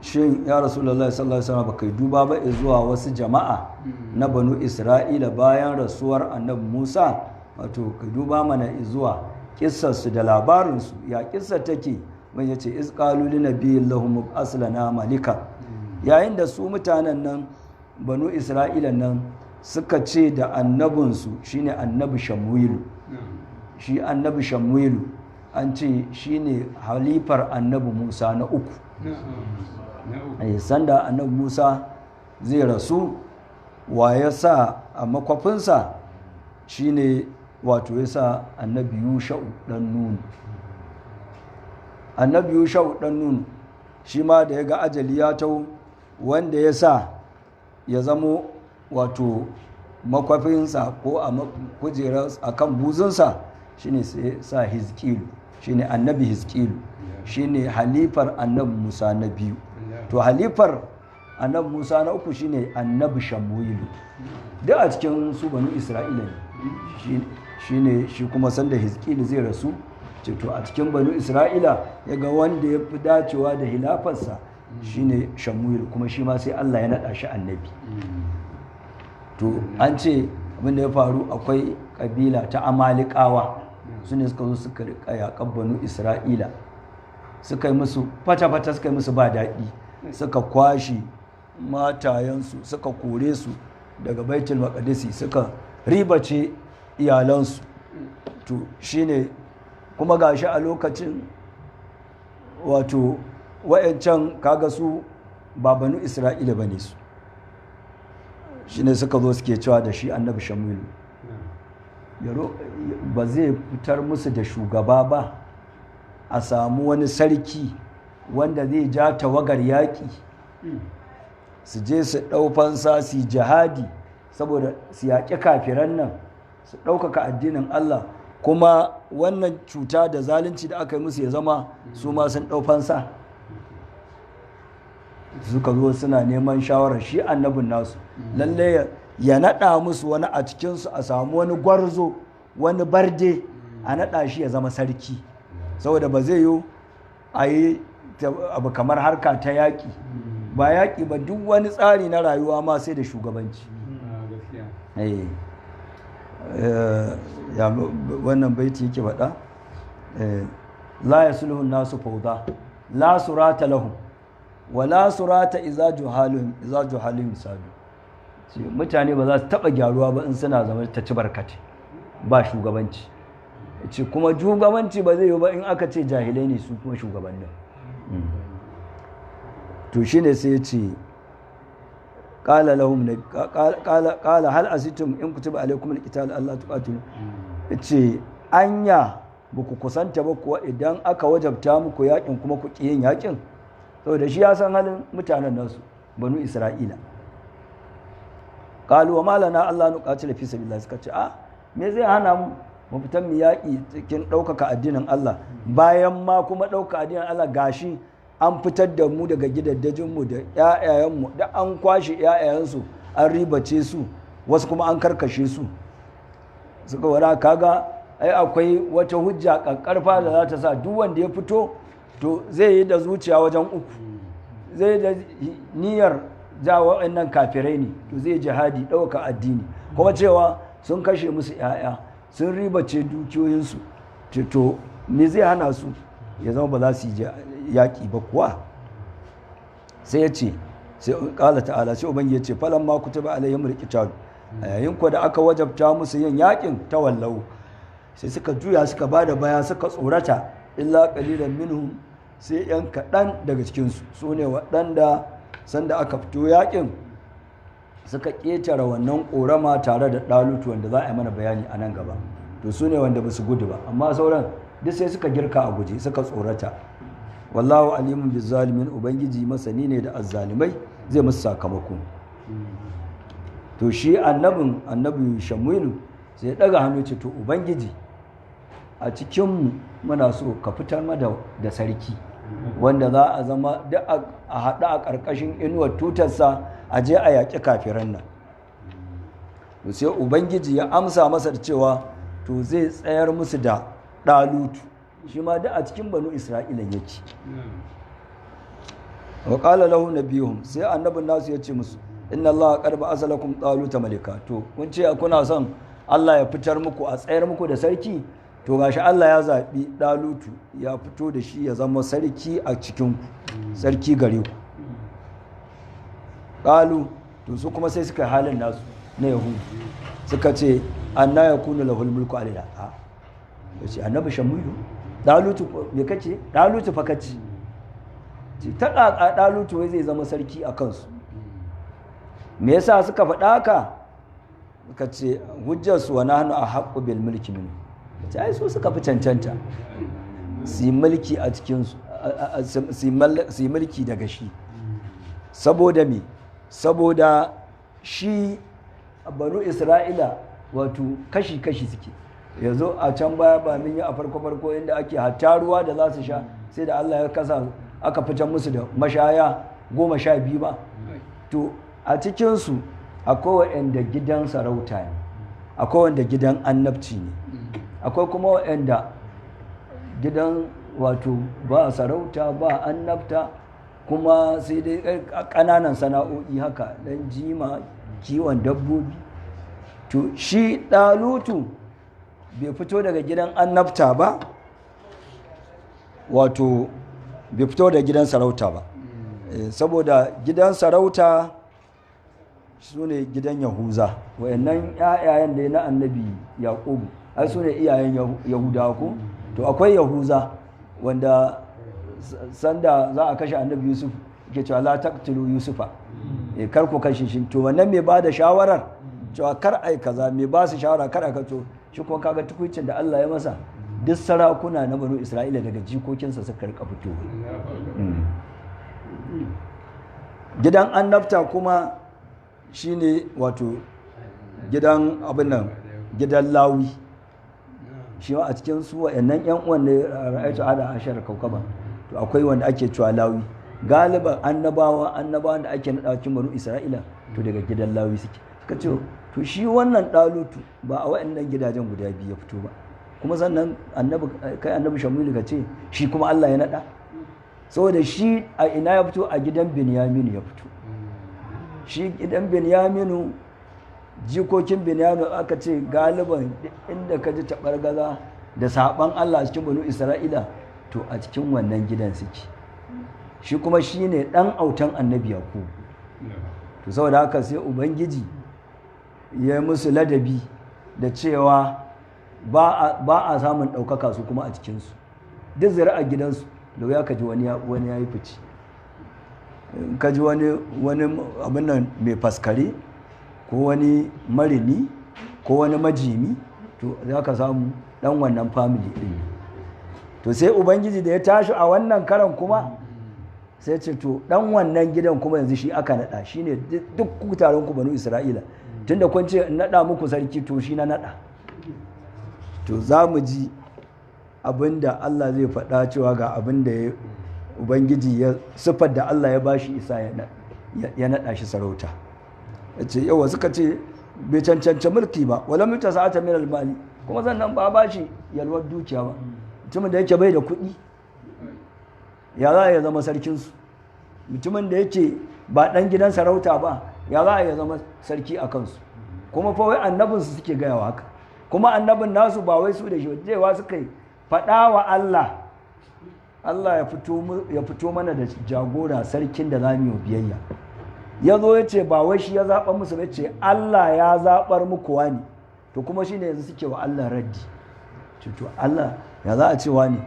shin ya Rasulallah sallallahu Alaihi wasallam baka duba ba zuwa wasu jama'a na banu Isra'ila bayan rasuwar annabi Musa, wato ka duba mana zuwa kissarsu da labarinsu. Ya kissar take? Wani ya ce izqalu li nabiyillahum aslana malika, yayin da su mutanen nan banu Isra'ila nan suka ce da annabinsu shine annabi Shamuilu. Shi annabi Shamuilu an ce shi ne halifar annabi Musa na uku. Sanda annabi Musa zai rasu, wa ya sa a makwafinsa shi ne wato ya sa annabi Yusha'u ɗan Nunu. Annabi Yusha'u ɗan Nunu shi ma da ya ga ajali ya tau, wanda ya sa ya zamo wato makwafinsa ko a kujerar a kan buzinsa shi ne sai sa Hizkilu, shi ne annabi Hizkilu, shi ne halifar annabi Musa na biyu. To halifar annabi Musa na uku shi ne annabi Shamuilu. Duk a cikin su banu Isra'ila ne, shi kuma sanda Hizkilu zai rasu, ce to a cikin banu Isra'ila ya ga wanda ya fi dacewa da hilafarsa shi ne Shamuilu, kuma shi ma sai Allah ya naɗa shi annabi. To an ce abinda ya faru, akwai ƙabila ta Amalikawa, su ne suka zo suka riƙa yaƙar banu Isra'ila, suka yi musu fata-fata, suka yi musu ba daɗi, suka kwashi matayensu, suka kore su daga Baitul Maqdisi, suka ribace iyalansu. To shine kuma gashi a lokacin wato wayancan kaga su ba banu Isra'ila bane su, shine suka zo suke cewa da shi annabi Shamuilu ba zai fitar musu da shugaba ba, a samu wani sarki wanda zai ja tawagar yaƙi su je su ɗau fansa su jihadi saboda su yaƙi kafiran nan, su ɗaukaka addinin Allah, kuma wannan cuta da zalunci da aka yi musu ya zama su ma sun ɗau fansa. Suka zo suna neman shawarar shi annabin nasu, lalle ya naɗa musu wani a cikinsu, a samu wani gwarzo, wani barde, a naɗa shi ya zama sarki, saboda ba zai yi a yi abu kamar harka ta yaƙi ba yaƙi ba, duk wani tsari na rayuwa ma sai da shugabanci. Wannan baiti yake faɗa, la ya sulhun nasu fauda la surata lahum wa la surata iza juhalin misali. Mutane ba za su taɓa gyaruwa ba in suna zama ta ci barkate ba shugabanci. Kuma shugabanci ba zai yi ba in aka ce jahilai ne su kuma shugabannin. To shi ne sai ya ce ƙala hal asitum in kutiba alaikum alqital Allah tuqatilu, ce anya ba ku kusanta ba kuwa idan aka wajabta muku yakin kuma ku yin yakin. saboda shi ya san halin mutanen nasu banu isra'ila qalu wa malana Allah nuqatil fi sabilillah, suka ce me zai hana mu fitan mu yaƙi cikin ɗaukaka addinin Allah, bayan ma kuma ɗaukaka addinin Allah gashi an fitar da mu daga gidaddajinmu da ƴaƴayenmu da an kwashe ƴaƴayensu an ribace su, wasu kuma an karkashe su. Suka wara kaga ai akwai wata hujja ƙarfa da za ta sa duk wanda ya fito to zai yi da zuciya wajen uku, zai da niyyar ja wa'annan kafirai ne, to zai jihadi ɗauka addini, kuma cewa sun kashe musu ƴaƴa sun ribace dukiyoyinsu, to me zai hana su ya zama ba za su yi yaƙi ba kuwa. Sai ya ce, sai ƙala ta'ala, sai ubangi ya ce falan ma kutiba alaihim alqital, a yayin ku da aka wajabta musu yin yaƙin tawallau, sai suka juya suka bada baya suka tsorata, illa qalilan minhum, sai yan kaɗan daga cikinsu su ne waɗanda sanda aka fito yaƙin suka ƙetare wannan ƙorama tare da ɗalutu wanda za a yi mana bayani a nan gaba, to su ne wanda ba su gudu ba, amma sauran duk sai suka girka a guje suka tsorata. Wallahu alimun bizzalimin, ubangiji masani ne da azzalimai, zai musu sakamako. To shi annabi Shamuilu sai ya daga hannu ce, to ubangiji a cikinmu muna so ka fitar mana da sarki wanda za a zama duk a haɗu a ƙarƙashin inuwar tutarsa a je a yaƙi kafiran nan. To sai ubangiji ya amsa masa da cewa to zai tsayar musu da ɗalutu, shi ma duk a cikin banu isra'ila yake. wa qala lahu nabiyuhum, sai annabin nasu ya ce musu inna allaha qad ba'atha lakum taluta malika, to kun ce kuna son Allah ya fitar muku a tsayar muku da sarki, to gashi Allah ya zaɓi ɗalutu ya fito da shi ya zama sarki a cikinku, sarki gare ku. ƙalu, to su kuma sai suka halin nasu na yahudu suka ce anna ya kuna lahul mulku alila, ya ce annabi Shamuilu ɗalutu me kace, ɗalutu fa kace ta ƙaƙa ɗalutu wai zai zama sarki a kansu. Me yasa suka faɗa haka? Suka ce hujjarsu wa nahnu ahaqqu bil mulki minhu, ai su suka fi cancanta su yi mulki a cikinsu, su yi mulki daga shi. Saboda me? Saboda shi banu Isra'ila wato kashi-kashi suke. Yanzu a can baya ba min yi a farko-farko inda ake hatta ruwa da za su sha sai da Allah ya kasa aka fitar musu da mashaya 12 ba. To a cikinsu akwai waɗanda gidan sarauta ne, akwai wanda gidan annabci ne, akwai kuma waɗanda gidan wato ba sarauta ba annabta, kuma sai dai ƙananan sana'o'i haka ɗan jima kiwon dabbobi. To shi ɗalutu bai fito daga gidan annabta ba, wato bai fito da gidan sarauta ba, saboda gidan sarauta su ne gidan Yahuza, wayannan ƴaƴayen da na annabi Yaƙubu ai su ne iyayen Yahudawa ko. To akwai Yahuza wanda sanda za a kashe annabi Yusuf ke cewa la taqtulu Yusufa, kar ku kashe shi. To wannan mai ba da shawarar cewa kar ai kaza, mai ba su shawara kar aka, to shi kuma kaga tukuicin da Allah ya masa, duk sarakuna na banu Isra'ila daga jikokinsa suka rika fito. Gidan annabta kuma shine wato gidan abin nan, gidan Lawi, shi a cikin su wayannan ƴan uwan ne ra'aytu ada ashar kaukaba, to akwai wanda ake cewa Lawi. Galiban annabawan da ake nada cikin banu Isra'ila to daga gidan Lawi suka ce to shi wannan ɗalutu ba a wayannan gidajen guda biyu ya fito ba, kuma sannan annabi Shamuilu ka ce shi kuma Allah ya nada, saboda shi a ina ya fito? A gidan Binyaminu ya fito. Shi gidan Binyaminu, jikokin Binyaminu aka ce galiban inda ka ji taɓargaza da saɓan Allah a cikin banu Isra'ila to a cikin wannan gidan suke. Shi kuma shi ne ɗan autan annabi Yaƙubu. To saboda haka sai Ubangiji ya musu ladabi da cewa ba a samun ɗaukaka su kuma a cikinsu. Duk zuri'a gidansu da wuya ka ji wani ya yi fice, ka ji wani abin nan mai faskare ko wani marini ko wani majimi, to za ka samu ɗan wannan family ɗin. To sai Ubangiji da ya tashi a wannan karan kuma sai ce to dan wannan gidan kuma yanzu shi aka nada shine duk ku taron ku banu Isra'ila tunda kun ce in nada muku sarki to shi na nada. To za mu ji abinda Allah zai faɗa cewa ga abinda ya ubangiji ya siffar da Allah ya bashi Isa ya nada shi sarauta. Yace yawa suka ce bai cancanci mulki ba wala mutu sa'ata min al-mali kuma sannan ba bashi yalwar dukiya ba mutumin da yake bai da kuɗi ya za ya zama sarkinsu, mutumin da yake ba ɗan gidan sarauta ba ya za ya zama sarki a kansu, kuma fa wai annabinsu suke gaya wa haka, kuma annabin nasu ba wai su da shi jewa suka yi faɗa wa Allah ya fito mana da jagora sarkin da za mu yi biyayya. Ya zo ya ce ba wai shi ya zaɓar musu ya ce Allah ya zaɓar muku wani, to kuma shi ne yanzu suke wa Allah raddi. To Allah ya za a ce wani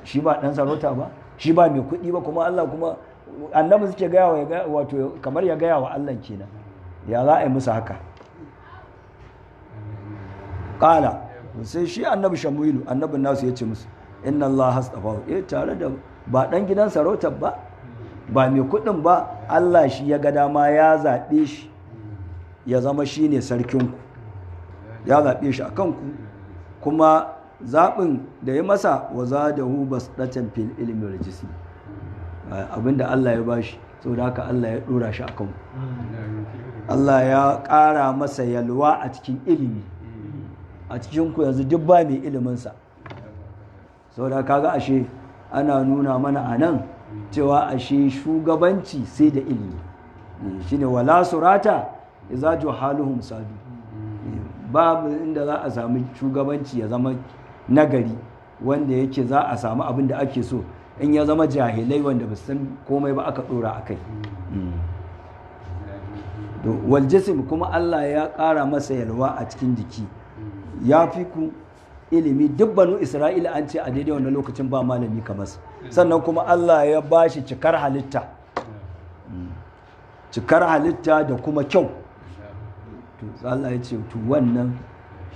shi ba ɗan sarauta ba, shi ba mai kuɗi ba, kuma Allah kuma annabi suke gaya wa wato kamar ya gaya wa Allah kenan, ya za a yi musu haka. Ƙala sai shi annabi Shamuilu annabin nasu ya ce musu inna Allah hastafahu, tare da ba ɗan gidan sarautar ba ba mai kuɗin ba, Allah shi ya ga dama ya zaɓe shi ya zama shi ne sarkinku, ya zaɓe shi a kanku, kuma zaɓin da ya masa wa za da hu basɗatan fil ilmi wal jismi, abinda Allah ya bashi saboda haka Allah ya ɗora shi a kanku. Allah ya ƙara masa yalwa a cikin ilimi, a cikinku yanzu duk ba mai iliminsa, saboda kaga ashe ana nuna mana a nan cewa ashe shugabanci sai da ilimi shine wala surata idza juhaluhum sadu, babu inda za a samu shugabanci ya zama nagari wanda yake za a samu abin da ake so in ya zama jahilai wanda ba san komai ba aka dora akai. Wal jism kuma Allah ya ƙara masa yalwa a cikin jiki, ya fi ku ilimi, duk banu Isra'ila an ce a daidai wannan lokacin ba malami kamar sa, sannan kuma Allah ya bashi cikar halitta da kuma kyau. To Allah ya ce to wannan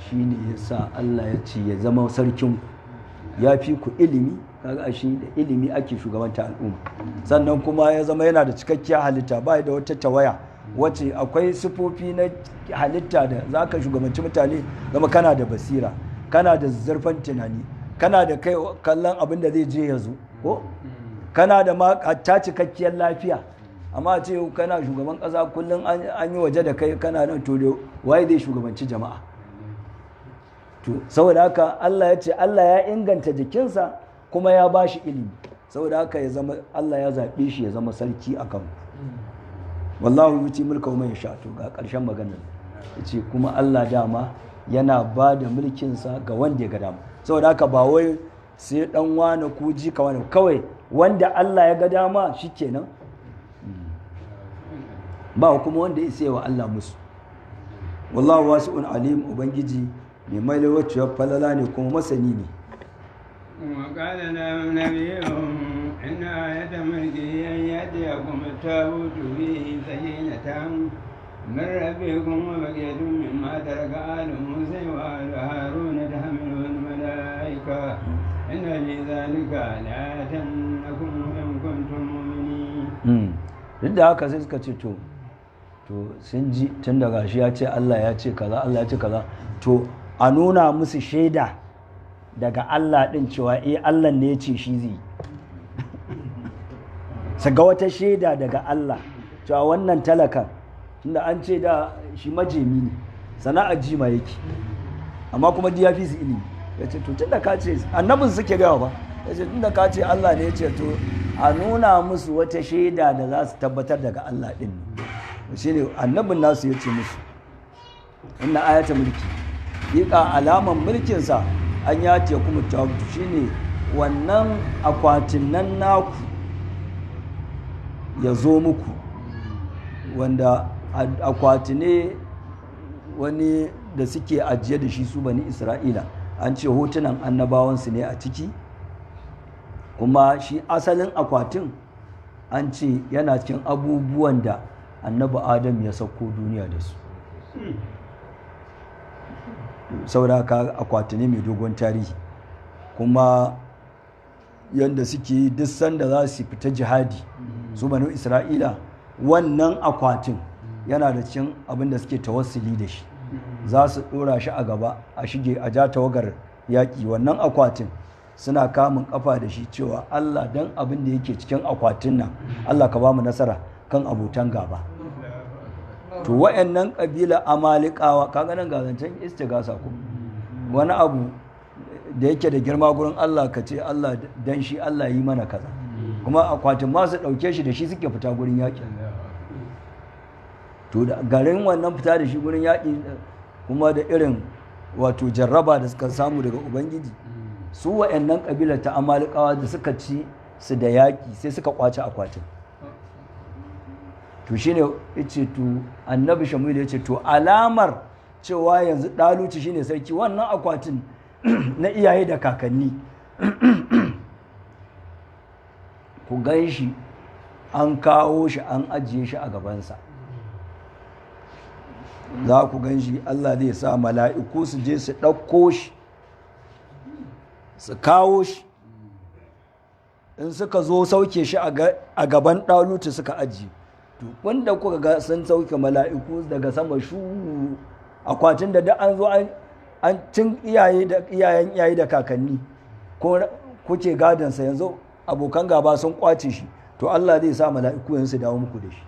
shine yasa Allah ya ce ya zama sarkin ku, ya fi ku ilimi, kaga shi da ilimi ake shugabanta al'umma, sannan kuma ya zama yana da cikakkiyar halitta, ba da wata tawaya wacce akwai sifofi na halitta da zaka shugabanci mutane, zama kana da basira, kana da zurfin tunani, kana da kai kallon abin da zai je ya zo, ko kana da ma ta cikakkiyar lafiya, amma ce kana shugaban kasa kullum an yi waje da kai kana nan, to waye zai shugabanci jama'a? To saboda haka Allah ya ce Allah ya inganta jikinsa kuma ya bashi ilimi, saboda haka ya zama Allah ya zaɓe shi ya zama sarki a kan. Wallahu yuti mulka man yasha, to ga ƙarshen maganar yace kuma Allah dama yana ba da mulkinsa ga wanda ya ga dama, saboda haka ba wai sai dan wani ko jika wani, kawai wanda Allah ya ga dama shikenan, ba kuma wanda ya sai wa Allah musu. Wallahu wasi'un alim, ubangiji mai mailawaciyar falala ne kuma masani ne. وقال لهم نبيهم إن آية ملكه أن يأتيكم التابوت فيه سكينة من ربكم وبقية مما ترك آل موسى وآل هارون تحمله الملائكة إن في ذلك لآية لكم إن كنتم مؤمنين. duk da haka sai suka ce to sun ji tun daga shi ya ce Allah ya ce kaza, Allah ya ce kaza, to a nuna musu shaida daga Allah din cewa Allah ne ya ce shi zai su ga wata shaida daga Allah cewa wannan talakan, tunda an ce da shi majemi ne, sana'ar jima yake, amma kuma ji ya fi su ilimi, ya ce to tunda ka ce annabin suke gawa ba, ya ce tunda ka ce Allah ne ya ce to a nuna musu wata shaida da za su tabbatar daga Allah din ne, shi ne annabin nasu ya ce musu inna ayata mulki, yiƙa alaman mulkinsa an ya ce kuma tawabutu, shi ne wannan akwatin nan naku ya zo muku, wanda akwati ne wani da suke ajiye da shi su bani Isra'ila, an ce hotunan annabawansu ne a ciki, kuma shi asalin akwatin an ce yana cikin abubuwan da annabi Adam ya sauko duniya da su, saboda haka akwati ne mai dogon tarihi, kuma yadda suke yi duk sanda za su fita jihadi su banu isra'ila wannan akwatin yana da cikin abin da suke tawassuli da shi za su dora shi a gaba a shige a ja tawagar yaƙi wannan akwatin suna kamun kafa da shi cewa Allah dan abin da yake cikin akwatin nan Allah ka ba mu nasara kan abotan gaba to wa'annan kabila amalikawa kaga nan gazancen istigasa ku wani abu da yake da girma gurin Allah ka ce Allah dan shi Allah yi mana kaza kuma akwatin ma su dauke shi da shi suke fita gurin yaƙi to da garin wannan fita da shi gurin yaƙi kuma da irin wato jarraba da suka samu daga ubangiji su wa'annan kabila ta amalikawa da suka ci su da yaƙi sai suka kwace akwatin to shine yace to annabi Shamuil yace to alamar cewa yanzu Daluci shine sarki wannan akwatin na iyaye da kakanni ku gan shi an kawo shi an ajiye shi a gabansa za ku gan shi Allah zai sa mala'iku su je su ɗauko shi su kawo shi in suka zo sauke shi a gaban Daluci suka ajiye to wanda kuka ga sun sauke mala'iku daga sama shu akwatin da an zo an cin iyaye da kakanni ko kuke gadansa yanzu abokan gaba sun kwace shi to Allah zai sa mala'iku yansu dawo muku da shi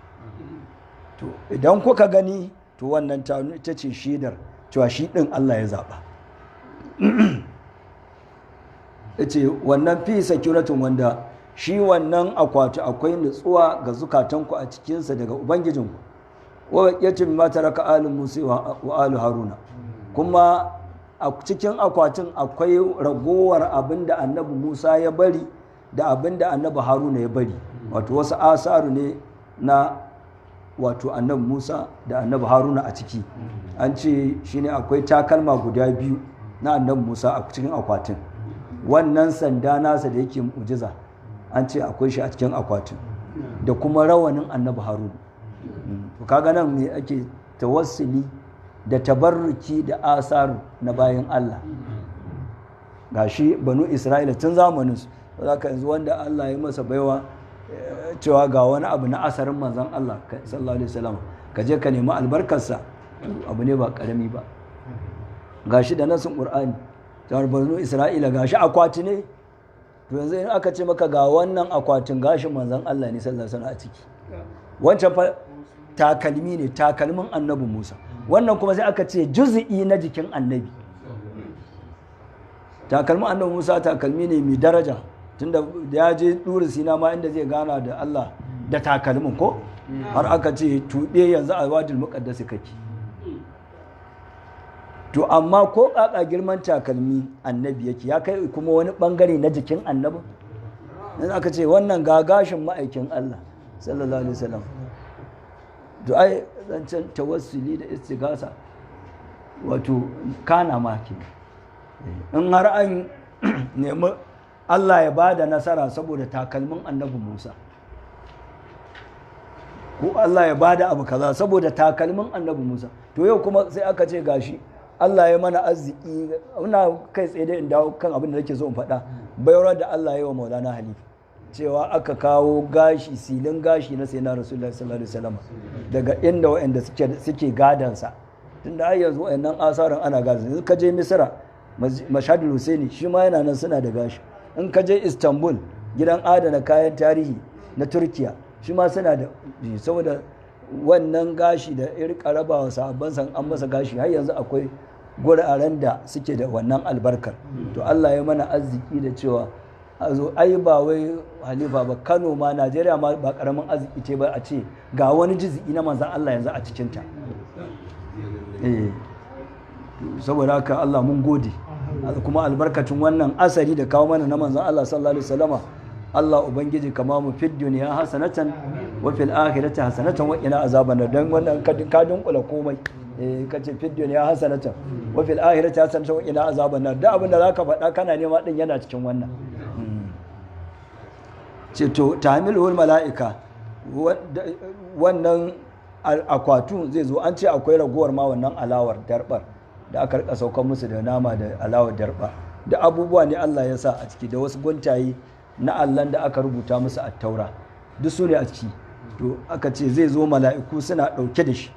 to idan kuka gani to wannan ita ce shaidar cewa shi din Allah ya zaba yace wannan fi sakiratun wanda shi wannan akwati akwai nutsuwa ga zukatanku a cikinsa daga ubangijinku wa yace ma taraka alu musa wa alu haruna kuma a cikin akwatin akwai ragowar abinda annabi Musa ya bari da abinda annabi Haruna ya bari wato wasu asaru ne na wato annabi Musa da annabi Haruna a ciki an ce shine akwai takalma guda biyu na annabi Musa a cikin akwatin wannan sanda nasa da yake mu'jiza an ce akwai shi a cikin akwatin da kuma rawanin annabi Haruna to kaga nan ne ake tawassuli da tabarruki da asaru na bayan Allah gashi banu Isra'ila tun zamanin su zaka yanzu wanda Allah ya masa baiwa cewa ga wani abu na asarin manzon Allah sallallahu alaihi wasallam ka je ka nemi albarkarsa abu ne ba karami ba gashi da nasin Qur'ani tawar banu Isra'ila gashi akwati ne to yanzu in aka ce maka ga wannan akwatin gashin manzon Allah ne sallallahu alaihi wasallam a ciki wancan fa takalmi ne takalmin annabi Musa wannan kuma sai aka ce juz'i na jikin annabi takalmin annabi Musa takalmi ne mai daraja tunda da ya je duri Sina ma inda zai gana da Allah da takalmin ko har aka ce tuɗe yanzu a wadil muqaddas kake to amma ko kaka girman takalmi annabi yake ya kai kuma wani bangare na jikin annabi dan aka ce wannan gagashin ma'aikin Allah sallallahu alaihi wasallam to ai zancen tawassuli da istigasa wato kana maki in har an nemi Allah ya bada nasara saboda takalmin annabi Musa ko Allah ya bada abu kaza saboda takalmin annabi Musa to yau kuma sai aka ce gashi Allah ya mana arziki ina kai tsaye da in dawo kan abin da nake so in faɗa bayar da Allah ya yi wa Maulana Halif cewa aka kawo gashi silin gashi na sayyidina Rasulullahi sallallahu alaihi wasallam daga inda wa'anda suke gadansa tunda ai yanzu wa'annan asaran ana gadansa in ka je Misra Mashhadul Husaini shi ma yana nan suna da gashi in ka je Istanbul gidan adana kayan tarihi na Turkiya shi ma suna da saboda wannan gashi da irin karabawa sahabban san an masa gashi har yanzu akwai guraren da suke da wannan albarkar to Allah ya mana arziki da cewa a zo ai ba wai halifa ba Kano ma Najeriya ma ba karamin arziki ce ba a ce ga wani jiziki na manzan Allah yanzu a cikinta saboda haka Allah mun gode kuma albarkacin wannan asari da kawo mana na manzan Allah sallallahu alaihi wasallama Allah ubangiji kama mu fid duniya hasanatan wa fil akhirati hasanatan wa qina azaban nar dan wannan ka dunkula komai kace fid duniya hasanatan wa fil akhirati hasanatan wa qina azaban nar da abin da zaka faɗa kana nema din yana cikin wannan ce to tahmilul mala'ika wannan akwatu zai zo an ce akwai ragowar ma wannan alawar darbar da aka rika saukar musu da nama da alawar darba da abubuwa ne Allah ya sa a ciki da wasu guntaye na allan da aka rubuta musu attaura duk su ne a ciki. To aka ce zai zo mala'iku suna ɗauke da shi.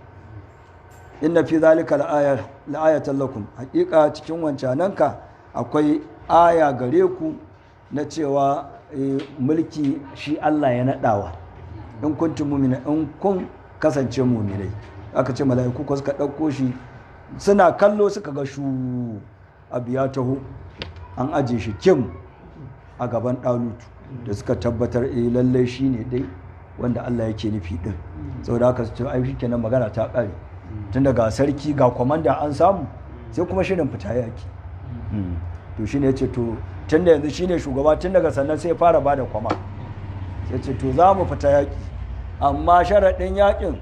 Inna fi zalika la'ayatan lakum, haƙiƙa cikin wancananka akwai aya gare ku na cewa mulki shi Allah ya naɗawa, in kuntum mu'minin, in kun kasance mu'minai. Aka ce mala'iku ko suka ɗauko shi suna kallo suka ga shu abu ya taho an aje shi kim a gaban ɗalutu, da suka tabbatar lallai shi ne dai wanda Allah yake nufi din. Saboda haka su ce ai shikenan magana ta ƙare, tun daga sarki ga kwamanda an samu, sai kuma shirin fita yaki. To shi ne ya ce to tun da yanzu shi ne shugaba, tun daga sannan sai fara ba da kwama, sai ce to za mu fita yaki, amma sharaɗin yakin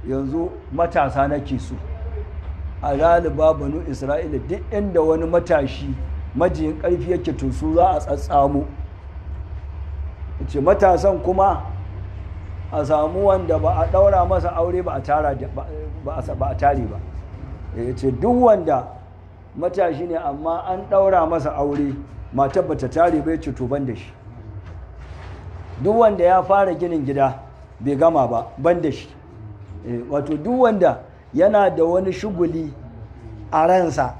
yanzu matasa nake so a galiba banu Isra'ila, duk inda wani matashi majiyin ƙarfi yake to su za a tsatsamo. ce matasan kuma a samu wanda ba a ɗaura masa aure ba a tare ba. Ya ce duk wanda matashi ne amma an ɗaura masa aure matar ba ta tare ba, ya ce to ban da shi. Duk wanda ya fara ginin gida bai gama ba, ban da shi. Wato duk wanda yana da wani shuguli a ransa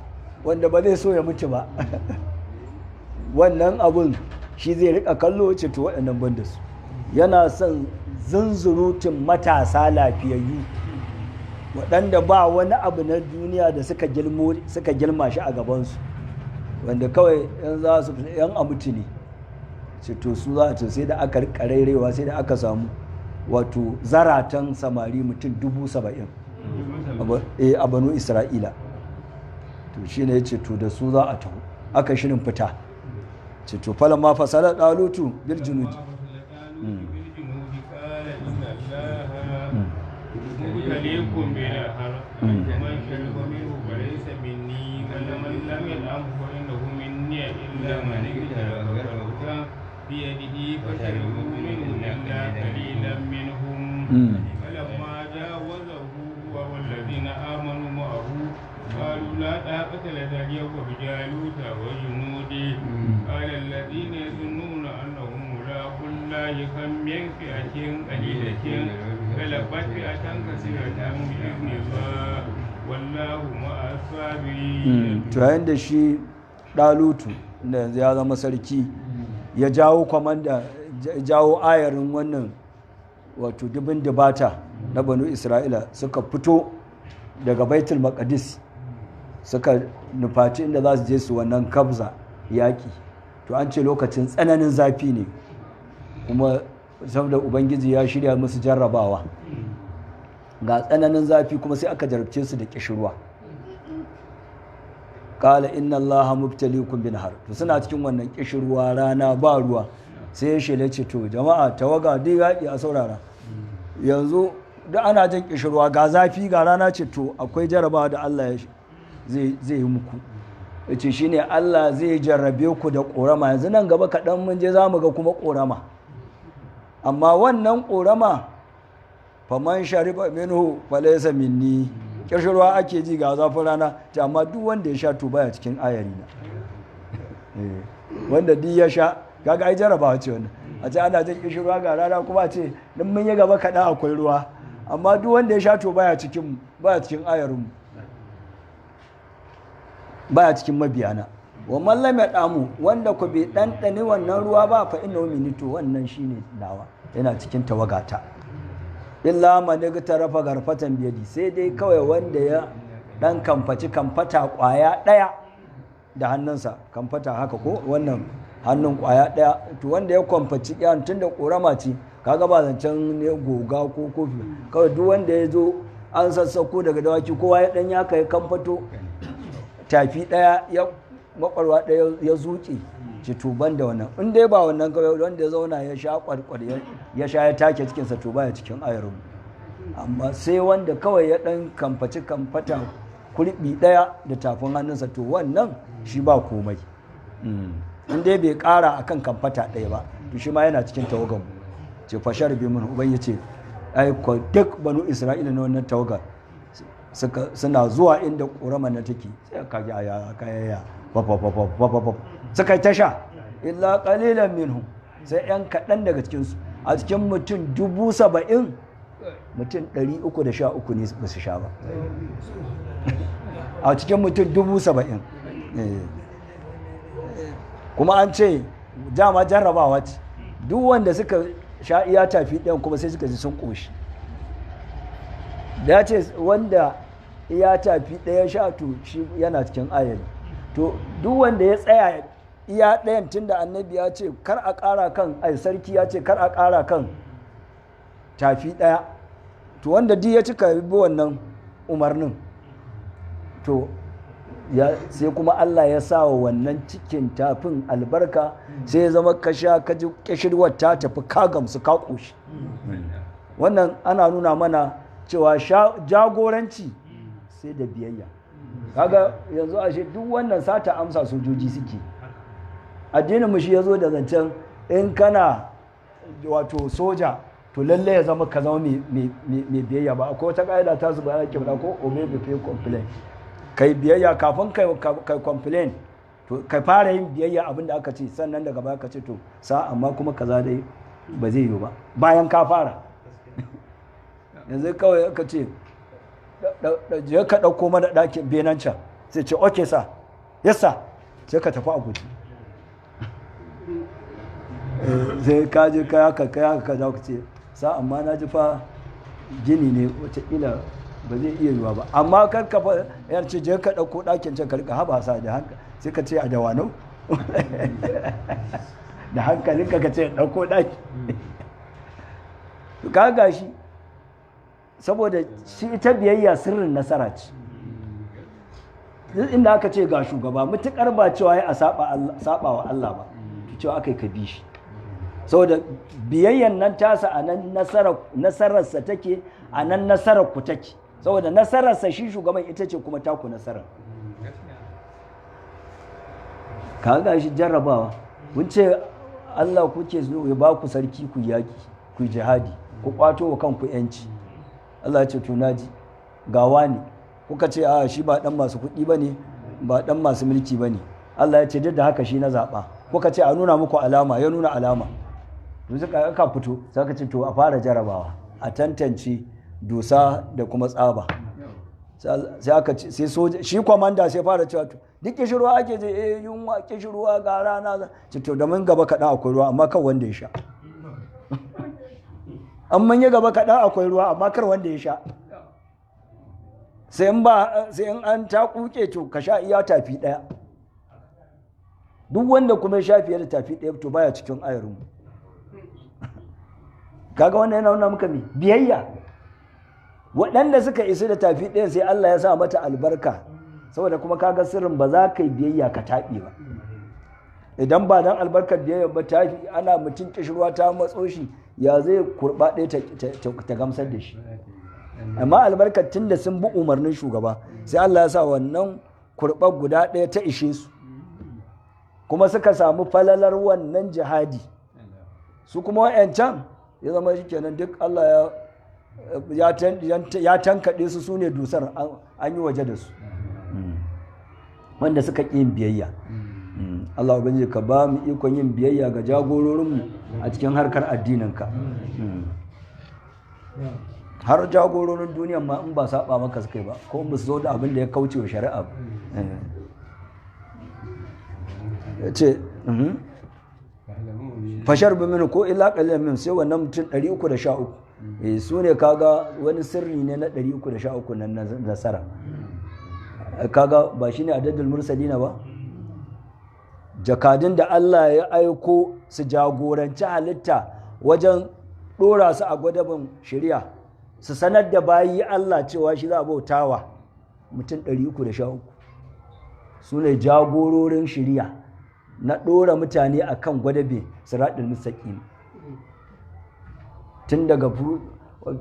wanda ba zai so ya mutu ba wannan abun shi zai rika kallo, ce to waɗannan ban da su. Yana son zunzurutun matasa lafiyayyu waɗanda ba wani abu na duniya da suka girma shi a gabansu, wanda kawai yan amutu ne. Ce to su za a sai da aka rairewa, sai da aka samu wato zaratan samari mutum 70,000 a banu Isra'ila. To shi ne ya ce to da su za a taho, aka shirin fita. Ce to falon ma fasalar ɗalutu bil junudi. مبتليكم بنهر ومن شرب منه فليس مني ومن لم يطعمه فإنه مني إلا من اغترف بيده فشربوا منه إلا قليلا منهم فلما جاوزه هو والذين آمنوا معه قالوا لا طاقة لنا اليوم بجالوت وجنوده قال الذين يظنون أنهم ملاقو الله كم من فئة قليلة غلبت فئة كثيرة بإذن الله والله مع الصابرين. To yayin da shi ɗalutu da yanzu ya zama sarki ya jawo kwamanda, jawo ayarin wannan wato dubin dubata na banu Isra'ila suka fito daga Baitul Maqdis suka nufaci inda za su je su wannan kabza yaƙi. To an ce lokacin tsananin zafi ne, kuma saboda Ubangiji ya shirya musu jarrabawa ga tsananin zafi, kuma sai aka jarabce su da ƙishirwa. Qala inna Allaha mubtaliikum binahar. To suna cikin wannan ƙishirwa, rana ba ruwa, sai ya shele ce to jama'a tawaga dai yaƙi a saurara, yanzu da ana jin ƙishirwa ga zafi ga rana, ce to akwai jarrabawa da Allah zai yi muku. Ya ce shi ne Allah zai jarrabe ku da ƙorama. Yanzu nan gaba kaɗan mun je za mu ga kuma ƙorama, amma wannan ƙorama faman shariba minhu falaysa minni, ƙishirwa ake ji ga zafin rana, ta amma duk wanda ya sha to baya cikin ayari na. Wanda duk ya sha, kaga ai jarrabawa ce wannan. A ce ana jin ƙishirwa ga rana, kuma a ce din mun yi gaba kaɗan akwai ruwa, amma duk wanda ya sha to baya cikin ayarinmu, baya cikin mabiyana. Wa mallam ya damu wanda ku bai ɗanɗani wannan ruwa ba, fa inna minni, to wannan shine nawa, yana cikin tawagata. Illa man tarafa garfatan biyadi, sai dai kawai wanda ya dan kamfata kwaya ɗaya da hannunsa, kamfata haka ko wannan hannun kwaya ɗaya, to wanda ya kwamfaci yan tunda ƙorama ce, kaga ba zancen ne goga ko kofi, kawai duk wanda ya zo an sassako daga dawaki, kowa ya dan ya kai kamfato tafi ɗaya, ya makwarwa ɗaya ya zuƙe, ci tuban da wannan. In dai ba wannan kawai wanda ya zauna ya sha kwarkwar ya sha ya take cikinsa, to baya cikin ayarin. Amma sai wanda kawai ya dan kamfata kurbi ɗaya da tafin hannunsa, to wannan shi ba komai. In dai bai ƙara akan kamfata ɗaya ba, to shi ma yana cikin tawagan. Ce fashar bi mun uban yace ai ko duk banu Isra'ila na wannan tawagar suna zuwa inda ƙorama na take, sai ka ga ya suka yi tasha illa qalilan minhum sai yan kaɗan daga cikinsu a cikin mutum 70,000 mutum 313 ne ba su sha ba a cikin mutum 70,000 kuma an ce dama jarrabawa ce duk wanda suka sha iya tafi ɗayan kuma sai suka ji sun ƙoshi da ya ce wanda iya tafi ɗaya sha to shi yana cikin ayari to duk wanda ya tsaya iya ɗayan tun da annabi ya ce kar a ƙara kan sarki ya ce kar a ƙara kan tafi ɗaya to wanda duk ya cika bi wannan umarnin to sai kuma Allah ya sa wa wannan cikin tafin albarka sai ya zama ka sha ka ji kishirwar ta tafi ka gamsu ka ƙoshi wannan ana nuna mana cewa jagoranci sai da biyayya kaga yanzu ashe duk wannan sata amsa sojoji suke addinin mu shi yazo da zancen in kana wato soja to lalle ya zama ka zama mai biyayya ba akwai wata kaida ta su bayar kibra ko obey before complain kai biyayya kafin kai complain to kai fara yin biyayya abinda aka ce sannan daga baya ka ce to sa amma kuma kaza dai ba zai yi ba bayan ka fara yanzu kawai aka ce je ka ɗauko mana ɗakin benan can sai ce oke sa yasa sai ka tafi a guji sai ka je kai haka za ku ce sa amma na ji fa gini ne wataƙila ba zai iya yiwa ba amma kar ka yarce je ka ɗauko ɗakin can ka rika haba sa da hanka sai ka ce a dawanau da hankalinka ka ce ɗauko ɗaki ka gashi saboda shi ita biyayya sirrin nasara ce inda aka ce ga shugaba mutukar ba cewa ya a saba wa Allah ba cewa aka yi ka bi shi saboda biyayyan nan tasa a nan nasararsa take a nan nasarar ku take saboda nasararsa shi shugaban ita ce kuma taku nasarar ka ga shi jarrabawa kun ce Allah kuke so ya ba ku sarki ku yaki ku jihadi ku kwato wa kanku yanci Allah ce to naji gawa ne kuka ce a shi ba dan masu kuɗi bane ba dan masu mulki bane Allah ya ce duk da haka shi na zaba kuka ce a nuna muku alama ya nuna alama to suka aka fito sai ka ce to a fara jarabawa a tantance dusa da kuma tsaba sai aka ce sai soja shi komanda sai fara cewa to duk kishirwa ake je yunwa kishirwa ga rana ce to da mun gaba kaɗan akwai ruwa amma kan wanda ya sha an manya gaba kaɗan akwai ruwa amma kar wanda ya sha sai in an ta kuke to ka sha iya tafi ɗaya duk wanda kuma ya sha fiye da tafi ɗaya to baya cikin ayarin kaga wannan yana nuna muka biyayya waɗanda suka isa da tafi ɗaya sai Allah ya sa mata albarka saboda kuma kaga sirrin ba za ka yi biyayya ka taɓe ba idan ba dan albarkar biyayya ba tafi ana mutum kishirwa ta matso shi ya zai kurba ɗaya ta gamsar da shi amma albarkar tun da sun bi umarnin shugaba sai Allah ya sa wannan kurɓar guda ɗaya ta ishe su kuma suka samu falalar wannan jihadi su kuma wa'yancan ya zama shi kenan duk Allah ya tankaɗe su ne dusar an yi waje da su wanda suka ƙi yin biyayya Allah ubangiji ka ba mu ikon yin biyayya ga jagororinmu a cikin harkar addininka har jagororin duniyan ma in ba saba maka suka yi ba ko ba su zo da abin da ya kauce wa shari'a ya ce fashar bimini ko illa ƙalilin min sai wannan mutum 313 su ne kaga wani sirri ne na 313 na nasara kaga ba shi ne adadul mursalina ba jakadun da Allah ya aiko su jagoranci halitta wajen ɗora su a gwadabin shari'a su sanar da bayi Allah cewa shi za a bautawa mutum 313 su ne jagororin shari'a na ɗora mutane a kan gwadabe siraɗin mustaƙim tun daga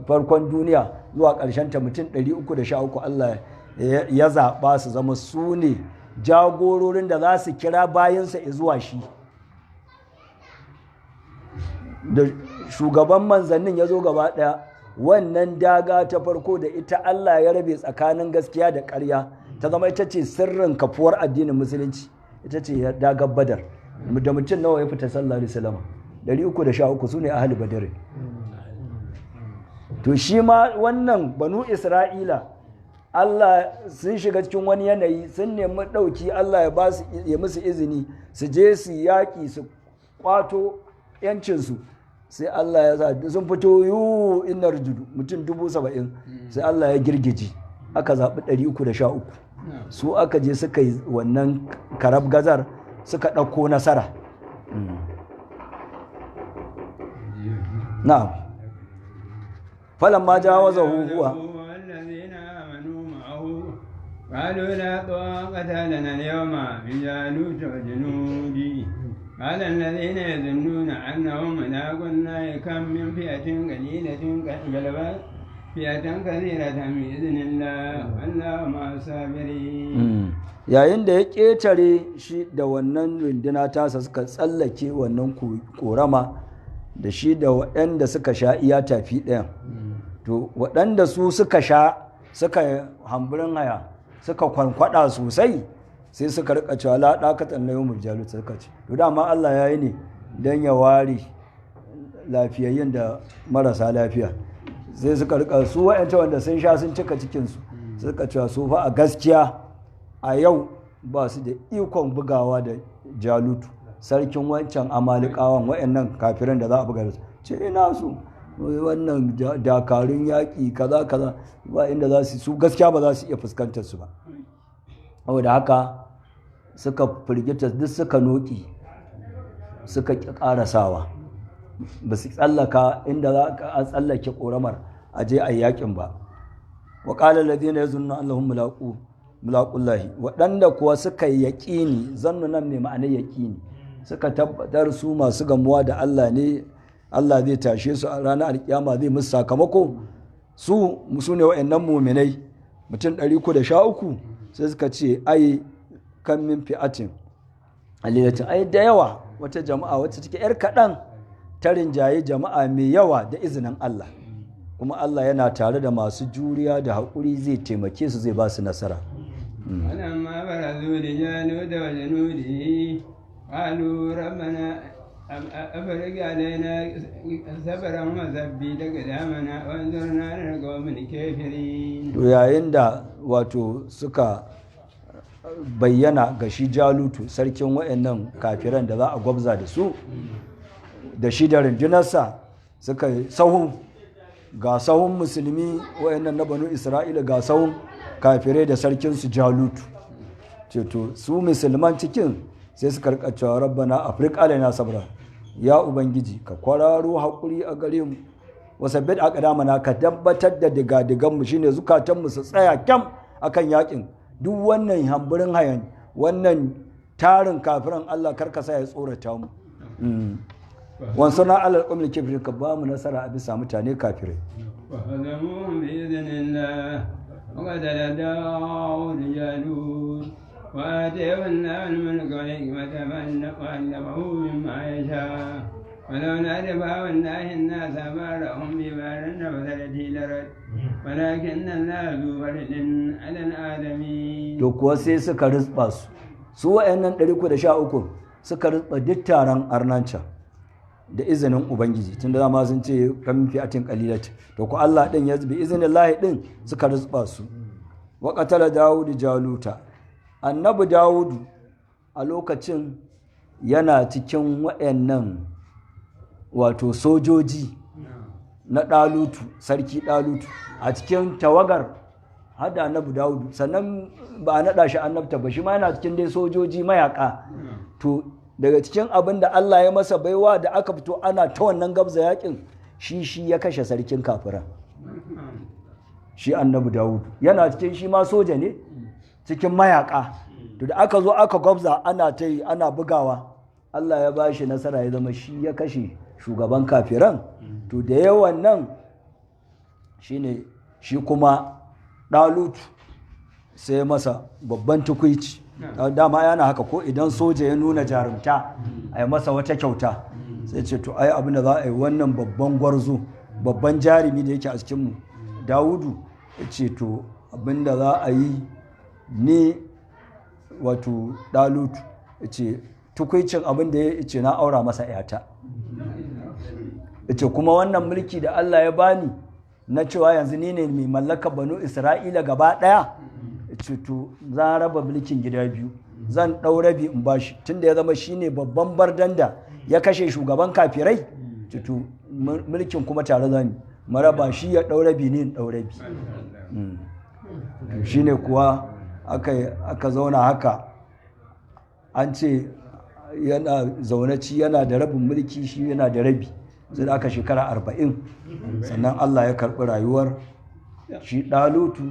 farkon duniya zuwa ƙarshenta mutum 313 Allah ya zaɓa su zama su ne jagororin da za su kira bayansa zuwa shi da shugaban manzannin ya zo gaba ɗaya wannan daga ta farko da ita Allah ya rabe tsakanin gaskiya da ƙarya ta zama ita ce sirrin kafuwar addinin musulunci ita ce dagar badar da mutum nawa ya fita sallallahu alaihi wasallam 313 su ne ahli badr to shi ma wannan banu isra'ila Allah sun shiga cikin wani yanayi sun nemi ɗauki Allah ya musu izini su je su yaƙi su kwato yancinsu sai Allah ya sa sun fito yiwu inar judu mutum 70,000 sai Allah ya girgiji aka zaɓi 313 su aka je suka yi wannan karab gazar suka ɗauko nasara na'am falamma jawazahu huwa قالوا لا طاقة لنا اليوم بجالوت وجنوده قال الذين يظنون أنهم ملاقو الله كم من فئة قليلة غلبت فئة كثيرة بإذن الله والله مع الصابرين yayin da ya ƙetare shi da wannan runduna tasa suka tsallake wannan korama da shi da waɗanda suka sha iya tafi ɗayan to waɗanda su suka sha suka hamburin haya suka kwankwada sosai sai suka rika cewa la daqatan la yawmul jalut suka ce to dama Allah yayi ne dan ya ware lafiyayyen da marasa lafiya sai suka rika su wa'anta wanda sun sha sun cika cikin su suka cewa su fa a gaskiya a yau ba su da ikon bugawa da jalutu sarkin wancan amalikawan wa'annan kafiran da za a buga da su ce ina su wannan dakarun yaƙi kaza kaza ba inda za su gaskiya ba za su iya fuskantar su ba saboda haka suka firgita duk suka noki suka ƙi ƙarasawa ba su tsallaka inda za a tsallake ƙoramar a je a yaƙin ba wa ƙalar ladina ya zunna allahun mulaƙullahi waɗanda kuwa suka yi yaƙini zannu nan mai ma'anar yaƙini suka tabbatar su masu gamuwa da Allah ne Allah zai tashe su a ranar alkiyama zai musu sakamako su ne wa'annan muminai mutum 313 sai suka ce ai kan min fi'atin alilatin ai da yawa wata jama'a wacce take yar kaɗan ta rinjaye jama'a mai yawa da izinin Allah kuma Allah yana tare da masu juriya da haƙuri zai taimake su zai ba su nasara ولما برزوا لجالوت وجنوده قالوا ربنا أفرج علينا صبرا وثبت أقدامنا وانظرنا للقوم الكافرين. yayin da wato suka bayyana ga shi Jalutu sarkin wayannan kafiran da za a gwabza da su da shi da rundunarsa suka sahu ga sahun musulmi wayannan na banu Isra'ila ga sahun kafirai da sarkin su Jalutu to su musulman cikin sai suka rika cewa rabbana afriq alaina sabra ya ubangiji ka kwararo haƙuri a gare mu wasabbit aqdamana ka tabbatar da digadigan mu shine zukatan mu su tsaya kyam akan yakin duk wannan hamburin hayan wannan tarin kafiran Allah karkasa ya tsorata mu wansana alal qawmil kafirin ka ba mu nasara a bisa mutane kafirai وهزموهم بإذن الله وقتل داود جالوت وآتيه الله الملك والحكمة وعلمه مما يشاء ولولا دفاع الله الناس بعضهم ببعض لفسدت الأرض ولكن الله ذو فضل على العالمين. to kuwa sai suka rizba su wa'annan 313 suka rizba duk taron arnanca da izinin ubangiji tunda dama sun ce kan fi'atin qalilat to ko Allah din ya bi izinin Allah din suka rizba su wa qatala Dawud Jaluta annabi Dawudu a lokacin yana cikin waɗannan wato sojoji na Ɗalutu sarki Ɗalutu a cikin tawagar hada annabi Dawudu sannan ba a naɗa shi annabta ba shi ma yana cikin dai sojoji mayaka to daga cikin abin da Allah ya masa baiwa da aka fito ana ta wannan gabza yakin shi ya kashe sarkin kafiran shi annabi Dawudu yana cikin shi ma soja ne cikin mayaka to da aka zo aka gwabza ana ta yi ana bugawa Allah ya ba shi nasara ya zama shi ya kashe shugaban kafiran to da yawan nan shine shi kuma Ɗalutu sai masa babban tukuici dama yana haka ko idan soja ya nuna jarumta a yi masa wata kyauta sai ce to ai abin da za a yi wannan babban gwarzo babban jarumi da yake a cikinmu Dawudu ya ce to abin da za a yi ne wato Ɗalutu ya ce tukuicin abin da ya ce na aura masa yata. Ita kuma wannan mulki da Allah ya bani na cewa yanzu ni ne mai mallaka banu Isra'ila gaba ɗaya, ce to za raba mulkin gida biyu, zan ɗau rabi in bashi tunda ya zama shine babban bardan da ya kashe shugaban kafirai, ce to mulkin kuma tare za mu maraba, shi ya ɗau rabi ne in ɗau rabi. Shine kuwa aka zauna haka, an ce yana zaunaci yana da rabin mulki, shi yana da rabi, sai da aka shekara 40 sannan Allah ya karɓi rayuwar shi Ɗalutu.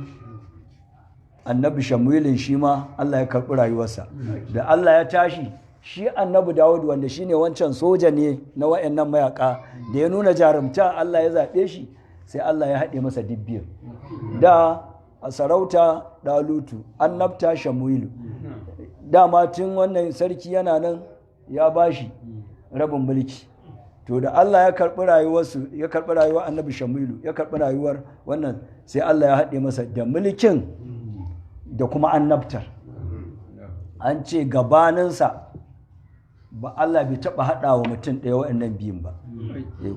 Annabi Shamwilin shi ma Allah ya karɓi rayuwarsa. Da Allah ya tashi, shi annabi Dawud wanda shi ne wancan soja ne na wayannan mayaka da ya nuna jarumta, Allah ya zaɓe shi, sai Allah ya haɗe masa dibbiyar. Da a sarauta Ɗalutu, annabta Shamwilu. Dama tun wannan sarki yana nan ya bashi rabin mulki. To da Allah ya karɓi rayuwarsu, ya karɓi rayuwar annabi Shamwilu, ya karɓi rayuwar wannan, sai Allah ya haɗe masa da mulkin da kuma annabtar. An ce gabaninsa ba Allah bai taɓa haɗa wa mutum ɗaya waɗannan biyun ba,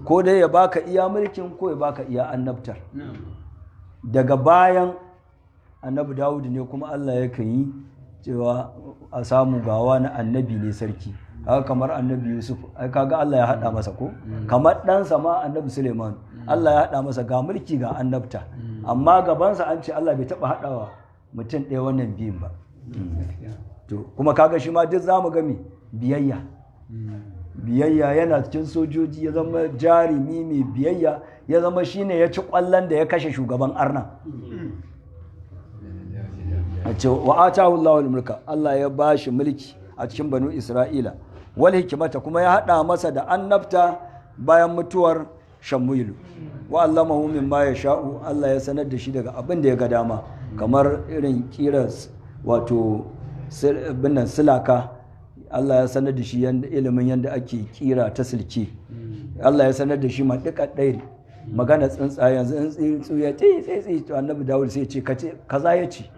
ko dai ya baka iya mulkin ko ya baka iya annabtar. Daga bayan annabi Dawud ne kuma Allah ya yi cewa a samu gawa na annabi ne sarki, haka kamar annabi Yusuf, ai kaga Allah ya haɗa masa ko, kamar ɗansa ma annabi Suleiman, Allah ya haɗa masa ga mulki ga annabta, amma gabansa an ce Allah bai taɓa haɗawa mutum ɗaya wannan biyun ba. To kuma kaga shi ma duk zamu ga me biyayya yana cikin sojoji, ya zama jarumi mai biyayya, ya zama shine ya ci ƙwallon da ya kashe shugaban arna. A ce wa atahu Allahu mulka, Allah ya bashi mulki a cikin banu Isra'ila, wal hikimata kuma ya haɗa masa da annabta bayan mutuwar Shamwilu. Wa allamahu mimma yasha'u, Allah ya sanar da shi daga abin da ya ga dama, kamar irin kiras wato binnan silaka. Allah ya sanar da shi ilimin yadda ake kira ta silke. Allah ya sanar da shi maɗiƙa ɗaya magana tsuntsaye, yanzu tsuntsu ya tsi to annabi Dawud sai ya ce kaza ya ce.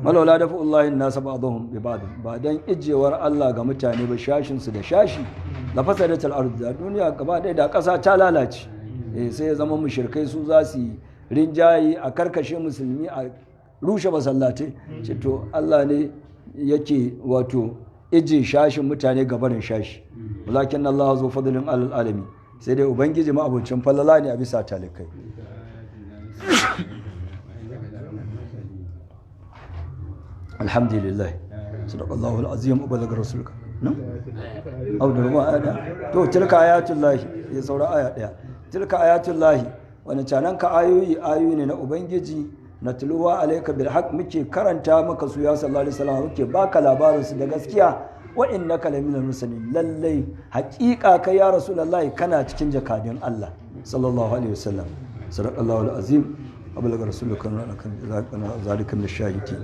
Malawla da fa'ullahi nasa ba'dhum bi ba'd, ba dan ijewar Allah ga mutane ba shashin su da shashi, la fasadatul ard, da duniya gaba ɗaya da ƙasa ta lalace. Sai ya zama mushrikai su za su rinjayi a karkashe musulmi, a rushe masallatai. Ce to Allah ne yake wato ije shashin mutane gabarin shashi, walakin Allah zu fadlin alal alamin, sai dai ubangiji ma abincin falala ne a bisa talikai. Alhamdulillah, sadaqallahu alazim wa balaga rasulka. To tilka ayatullahi, ya saura aya daya. Tilka ayatullahi, wani cananka ayoyi ne na ubangiji, na tuluwa alaika bil haq, muke karanta maka su ya sallallahu alaihi wasallam, muke baka labarin su da gaskiya. Wa innaka laminal mursalin, lallai haqiqa kai ya rasulullahi kana cikin jakadin Allah sallallahu alaihi wasallam. Sadaqallahu alazim wa balaga rasulka, zalika min ash-shahidin.